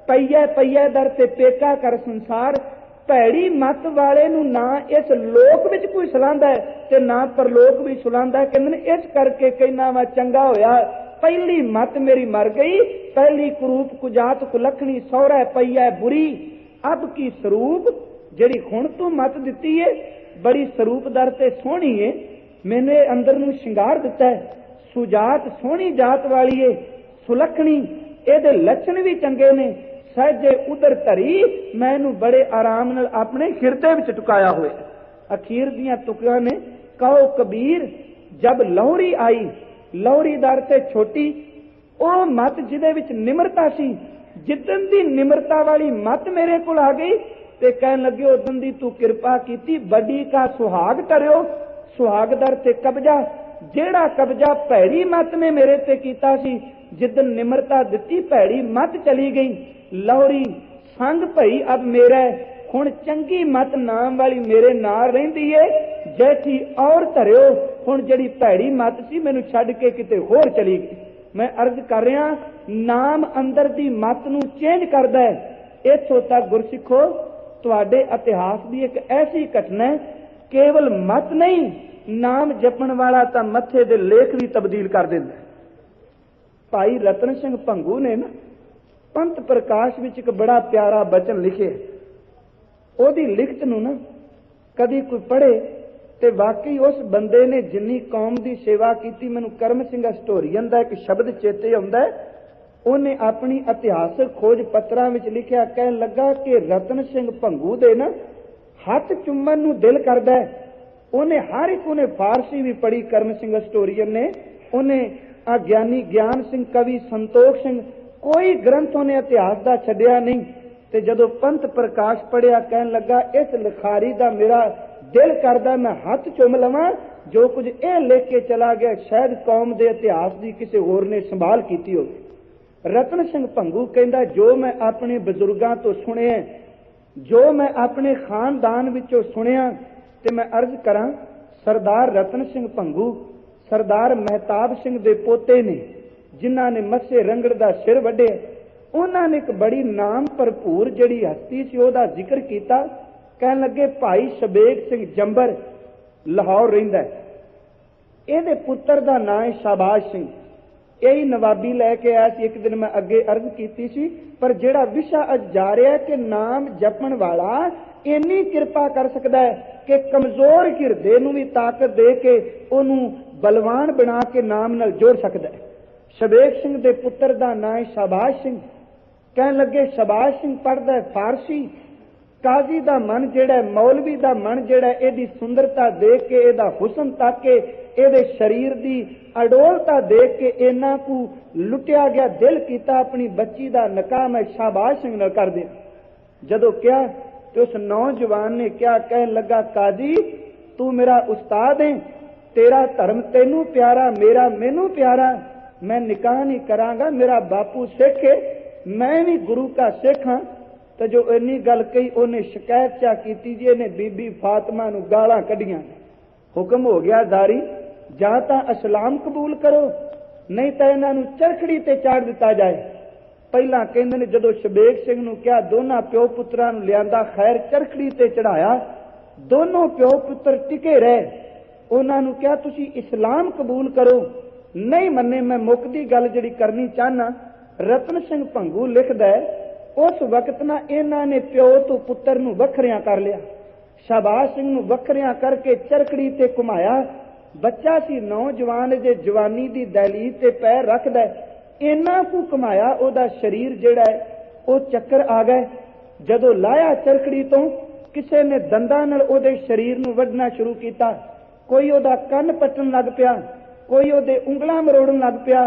पईया पईया दर ते पेका कर संसार। भैड़ी मत वाले नूं ना इस लोक विच कोई सुलांदा है ते ना परलोक भी सुलांदा है। कहंदे ने इस करके कहना वा चंगा होया पहली मत मेरी मर गई। पहली करूप कुजात कुलखणी, सौहरा पईया बुरी। अब की स्वरूप जिहड़ी हुण तू मत दित्ती है बड़ी स्वरूपदार ते सोहणी है, मैंने अंदर नूं शिंगार दिता है। सुजात सोहणी जात वाली है, सुलखणी इहदे लक्षण भी चंगे ने। सहजे उधर धरी मैनू बड़े आराम नाल अपने हिरदे विच टुकाया होया। अखीर दियां तुकां ने कहो कबीर जब लौहरी आई, लौहरी दा अर्थ छोटी, ओ मत जिहदे विच निमरता सी। जिदन दी निमरता वाली मत मेरे कोल आ गई ते कहन लगे उदन दी तू कृपा कीती, बड़ी का सुहाग टरियो। सुहाग दा अर्थ कब्जा, जेड़ा कब्जा भैड़ी मत ने मेरे ते कीता सी, जिदन निमरता दिती भैड़ी मत चली गई। लौहरी संग भई अब मेरा, हुण चंगी मत नाम वाली मेरे नाल रहिंदी है। जैठी और धरियो, हुण जिहड़ी भैड़ी मत सी मैनू छड्ड के किते होर चली गई। मैं अर्ज कर रहा, नाम अंदर दी मत नूं चेंज करदा है। इत्थों तक गुरसिखो तुहाडे इतिहास दी एक ऐसी घटना है, केवल मत नहीं नाम जपण वाला तां मत्थे दे लेख भी तब्दील कर दिंदा। भाई रतन सिंह भंगू ने ना पंथ प्रकाश विच एक बड़ा प्यारा बचन लिखे। ओदी लिखत नूं ना कदी कोई पढ़े ते वाकई उस बंदे ने जिन्नी कौम दी सेवा कीती। मैनूं करम सिंह हिस्टोरीअन दा एक शब्द चेते आउंदा है। उन्हें अपनी इतिहासक खोज पत्रां विच लिखिया, कहन लगा कि रतन सिंह भंगू दे ना हथ चुम्मन नूं दिल करदा है। उन्हें हर एक उन्हें फारसी भी पढ़ी करम सिंह हिस्टोरीअन ने। उन्हें अज्ञानी ज्ञान सिंह, कवि संतोख सिंह, कोई ग्रंथ उन्हें इतिहास का छड्डिया नहीं। ते जदों पंथ प्रकाश पढ़िया कहन लगा इस लिखारी दा मेरा दिल करदा मैं हथ चुम लवां। जो कुछ यह लिख के चला गया शायद कौम के इतिहास की किसी होर ने संभाल की हो। रतन सिंह भंगू कहंदा जो मैं अपने बजुर्गों तो सुनिया, जो मैं अपने खानदान विचों सुनिया, ते मैं अर्ज करां सरदार रतन सिंह भंगू सरदार महताब सिंह दे पोते ने, जिन्हां ने मस्से रंगड़ दा सिर वड्ढिया। उन्हां ने एक बड़ी नाम भरपूर जिहड़ी हस्ती सी ओहदा जिक्र कीता। कहन लगे भाई शबेग सिंह जंबर लाहौर रहिंदा है, इहदे पुत्र दा नाम है शाबाश सिंह। यही नवाबी लैके आया सी। एक दिन मैं अगे अर्ज की सी, पर जिहड़ा विशा अज जा रहा है कि नाम जपण वाला इन्नी कृपा कर सकता है कि कमजोर हिरदे नूं भी ताकत दे के उहनूं बलवान बना के नाम नाल जोड़ सकता है। शबेग सिंह दे पुत्र दा नाम है शाबाश सिंह। कहन लगे शाबाश सिंह पढ़दा फारसी। ਕਾਜ਼ੀ ਦਾ ਮਨ ਜਿਹੜਾ, ਮੌਲਵੀ ਦਾ ਮਨ ਜਿਹੜਾ, ਇਹਦੀ ਸੁੰਦਰਤਾ ਦੇਖ ਕੇ, ਇਹਦਾ ਹੁਸਨ ਤੱਕ ਕੇ, ਇਹਦੇ ਸਰੀਰ ਦੀ ਅਡੋਲਤਾ ਦੇਖ ਕੇ ਇਹਨਾਂ ਕੋ ਲੁੱਟਿਆ ਗਿਆ। ਦਿਲ ਕੀਤਾ ਆਪਣੀ ਬੱਚੀ ਦਾ ਨਿਕਾਹ ਮੈਂ ਸ਼ਾਬਾਸ਼ ਸਿੰਘ ਨਾਲ ਕਰ ਦਿਆਂ। ਜਦੋਂ ਕਿਹਾ ਤੇ ਉਸ ਨੌਜਵਾਨ ਨੇ ਕਿਹਾ, ਕਹਿਣ ਲੱਗਾ, ਕਾਜ਼ੀ ਤੂੰ ਮੇਰਾ ਉਸਤਾਦ ਹੈ, तेरा धर्म तेनू प्यारा, मेरा मैनू प्यारा, मैं निकाह नहीं करांगा, मेरा बापू सिख है, मैं भी गुरु का सिख हाँ। तो जो इन्नी गल कही उन्हें शिकायत चा की जी, इन्हें बीबी फातिमा नू गालां कढ़ियां। हुक्म हो गया जारी, जां तां इस्लाम कबूल करो, नहीं तो इन्हां नू चरखड़ी ते चाड़ दिता जाए। पहला कहंदे ने जदों शबेग सिंह नू कहा, दोनों प्यो पुत्रां नू लियांदा, खैर चरखड़ी ते चढ़ाया, दोनों प्यो पुत्र टिके रहे। उन्होंने कहा तुसी इस्लाम कबूल करो, नहीं मन्ने मैं मुकदी गल जिहड़ी करनी चाहना। रतन सिंह भंगू लिखदा है, उस वक्त ना इन्हां ने प्यो तो पुत्र नू वखरियां कर लिया। शाबाश सिंह नू वखरियां करके चरखड़ी ते घुमाया। बच्चा सी नौजवान जे जवानी दी दहलीज ते पैर रखदा है, इन्हां को घुमाया, ओदा शरीर जिहड़ा है वो चक्कर आ गए। जदों लाया चरखड़ी तो किसी ने दंदां नाल ओदे शरीर नू वढना शुरू किया। कोई ओदा कंन पट्टन लग पिया, कोई ओदे उंगलां मरोड़न लग पिया,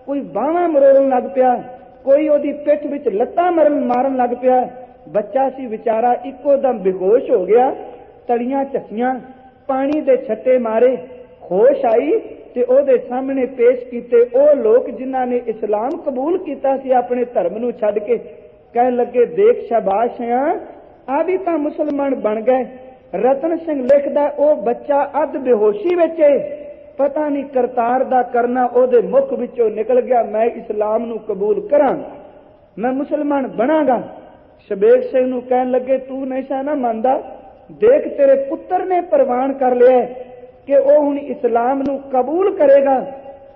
कोई बाहां मरोड़न लग पिया, कोई ओदी पिठ विच लत्तां मारन लग पिया। बच्चा सी विचारा इक्को दम बेहोश हो गया, तलियां झक्कियां, पानी दे छट्टे मारे, होश आई ते ओदे सामने पेश कीते ओ लोग जिन्हां ने इस्लाम कबूल कीता सी अपने धर्म नूं छड्ड के। कहण लगे, देख शाबाश हां, आ भी तां मुसलमान बन गए। रतन सिंह लिखदा, ओ बच्चा अध बेहोशी विच पता नहीं करतार दा करना ओदे मुख विचों निकल गया, मैं इस्लाम नू कबूल करांगा, मैं मुसलमान बनांगा। शबेग सिंह नू कहण लगे, तू नशा ना मनदा, देख तेरे पुत्र ने प्रवान कर लिया कि ओ हुण इस्लाम नू कबूल करेगा।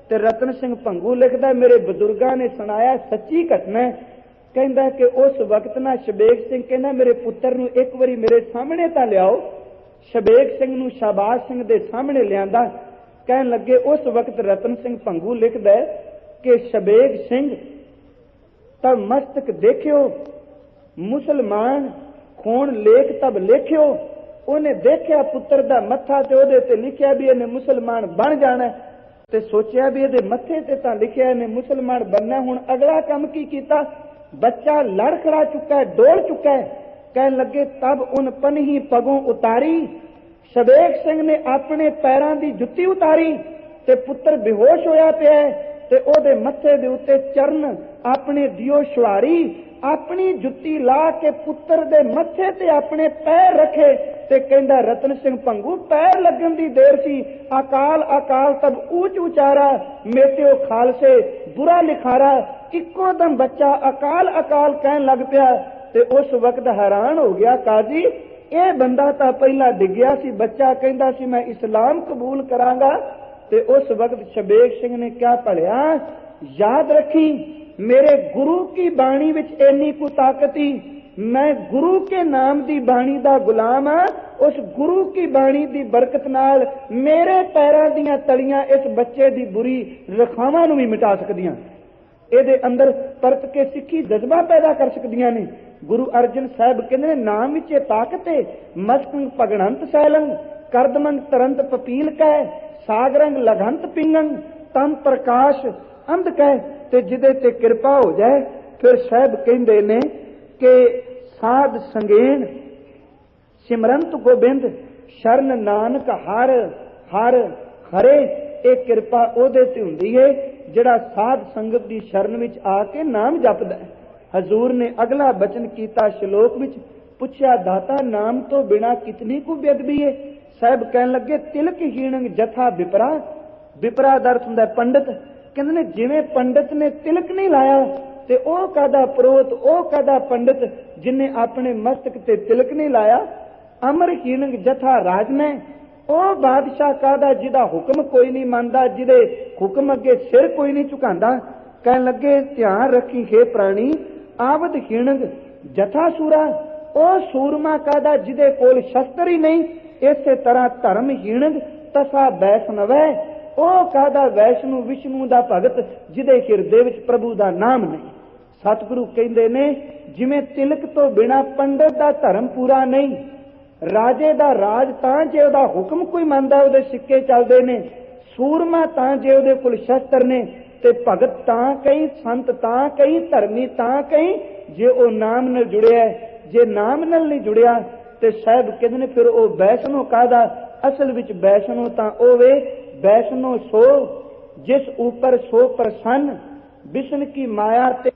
ते रतन सिंह भंगू लिखदा, मेरे बजुर्गां ने सुनाया सच्ची घटना है। कहंदा कि उस वक्त ना शबेग सिंह कहना, मेरे पुत्र नू एक बारी मेरे सामने तां लियाओ। शबेग सिंह नू शाबाश सिंह दे सामने लियांदा। कहन लगे, उस वक्त रतन सिंह भंगू लिखदा है कि शबेग सिंह तब मस्तक देखियो, मुसलमान खून लेख तब लेखियो। उन्हें देखिया पुत्र दा मत्था ते ओदे ते लिखिया भी इन्हें मुसलमान बन जाना, ते सोचिया भी इहदे मत्थे ते तां लिखिया इन्हें मुसलमान बनना। हुण अगला काम की कीता, बच्चा लड़ खड़ा चुका है, डोल चुका है। कहन लगे, तब उन पनही पगों उतारी। शबेग सिंह ने अपने पैरां दी जुत्ती उतारी ते पुत्र बेहोश होया पिया ते ओदे मत्थे दे उत्ते चरण अपने दियो छुआरी, अपनी जुत्ती ला के पुत्र दे मत्थे ते अपने पैर रखे ते कहंदा, रतन सिंह भंगू पैर लगन दी देर सी, अकाल अकाल तब ऊंच उचारा, मेत्यो खालसे बुरा लिखारा। इक्को दम बच्चा अकाल अकाल कहन लग पिया ते उस वक्त हैरान हो गया, काजी ये बंदा तां पहला डिग्या सी, बच्चा कहंदा सी मैं इस्लाम कबूल करांगा। ते उस वक्त शबेग सिंह ने क्या पढ़िया, याद रखी मेरे गुरु की बाणी विच इन्नी को ताकत ही, मैं गुरु के नाम दी बाणी दा गुलाम हां। उस गुरु की बाणी दी बरकत नाल मेरे पैरां दियां तलियां इस बच्चे दी बुरी रखावां नूं भी मिटा सकदियां, ਇਹਦੇ ਅੰਦਰ ਪਰਤ ਕੇ ਸਿੱਖੀ ਜਜ਼ਬਾ ਪੈਦਾ ਕਰ ਸਕਦੀਆਂ ਨੇ। ਗੁਰੂ ਅਰਜਨ ਸਾਹਿਬ ਕਹਿੰਦੇ ਨੇ, ਨਾਮ ਵਿੱਚ ਇਹ ਤਾਕਤ ਹੈ, ਮਸਕੰ ਭਗਣੰਤ ਸੈਲੰਗ, ਕਰਦਮੰਗ ਤਰੰਤ ਪਪੀਲ ਕਹਿ, ਸਾਗਰੰਗ ਲਗੰਤ ਪਿੰਗੰਗ, ਤਨ ਪ੍ਰਕਾਸ਼ ਅੰਧ ਕਹਿ। ਤੇ ਜਿਹਦੇ ਤੇ ਕਿਰਪਾ ਹੋ ਜਾਏ ਫਿਰ ਸਾਹਿਬ ਕਹਿੰਦੇ ਨੇ ਕਿ ਸਾਧ ਸੰਗੇਨ ਸਿਮਰੰਤ ਗੋਬਿੰਦ, ਸ਼ਰਨ ਨਾਨਕ ਹਰ ਹਰ ਹਰੇ। ਇਹ ਕਿਰਪਾ ਉਹਦੇ ਤੇ ਹੁੰਦੀ ਹੈ ਜਿਹੜਾ ਸਾਧ ਸੰਗਤ ਦੀ ਸ਼ਰਨ ਵਿੱਚ ਆ ਕੇ ਨਾਮ ਜਪਦਾ ਹੈ। ਹਜ਼ੂਰ ਨੇ ਅਗਲਾ ਬਚਨ ਕੀਤਾ ਸ਼ਲੋਕ ਵਿੱਚ, ਪੁੱਛਿਆ ਦਾਤਾ ਨਾਮ ਤੋਂ ਬਿਨਾ ਕਿਤਨੀ ਕੁ ਬੇਅਦਬੀ ਹੈ। ਸਾਹਿਬ ਕਹਿਣ ਲੱਗੇ, ਤਿਲਕ ਹੀਣੰਗ ਜਥਾ ਵਿਪਰਾ। ਵਿਪਰਾ ਦਾ ਅਰਥ ਹੁੰਦਾ ਪੰਡਿਤ। ਕਹਿੰਦੇ ਨੇ ਜਿਵੇਂ ਪੰਡਿਤ ਨੇ ਤਿਲਕ ਨਹੀਂ ਲਾਇਆ ਤੇ ਉਹ ਕਾਦਾ ਪ੍ਰੋਤ, ਉਹ ਕਾਦਾ ਪੰਡਿਤ ਜਿਨੇ ਆਪਣੇ ਮਸਤਕ ਤੇ ਤਿਲਕ ਨਹੀਂ ਲਾਇਆ। ਅਮਰ ਹੀਣੰਗ ਜਥਾ ਰਾਜਮੈ, ਉਹ ਬਾਦਸ਼ਾਹ ਕਾਦਾ ਜਿਹਦਾ ਹੁਕਮ ਕੋਈ ਨਹੀਂ ਮੰਨਦਾ, ਜਿਹਦੇ ਹੁਕਮ ਅੱਗੇ ਸਿਰ ਕੋਈ ਨਹੀਂ ਝੁਕਾਉਂਦਾ। ਕਹਿਣ ਲੱਗੇ, ਧਿਆਨ ਰੱਖੀ ਹੈ ਪ੍ਰਾਣੀ, ਆਵਦ ਹੀਣੰਗ ਜਥਾ ਸੂਰਾ, ਉਹ ਸੂਰਮਾ ਕਾਦਾ ਜਿਹਦੇ ਕੋਲ ਸ਼ਸਤਰ ਹੀ ਨਹੀਂ। ਇਸੇ ਤਰ੍ਹਾਂ ਧਰਮ ਹੀਣੰਗ ਤਸਾ ਵੈਸ਼ਨਵੈ, ਉਹ ਕਾਦਾ ਵੈਸ਼ਨੂ ਵਿਸ਼ਨੂੰ ਦਾ ਭਗਤ ਜਿਹਦੇ ਹਿਰਦੇ ਵਿੱਚ ਪ੍ਰਭੂ ਦਾ ਨਾਮ ਨਹੀਂ। सतगुरु कहते ने जिवें तिलक तो बिना पंडित का धर्म पूरा नहीं, राजे का राज तां जे उहदा हुक्म कोई मनदा उहदे सिक्के चलदे ने, सूरमा तां जे उहदे कोल शस्त्र ने, ते भगत तां कई, संत तां कई, धर्मी तां कई जे ओ नाम नाल जुड़िया है। जे नाम नाल नहीं जुड़िया ते साहब कहंदे ने फिर ओ वैष्णो काहदा। असल विच वैष्णो तां ओ वे वैष्णो सो जिस ऊपर सो प्रसन्न, विष्णु की माया ते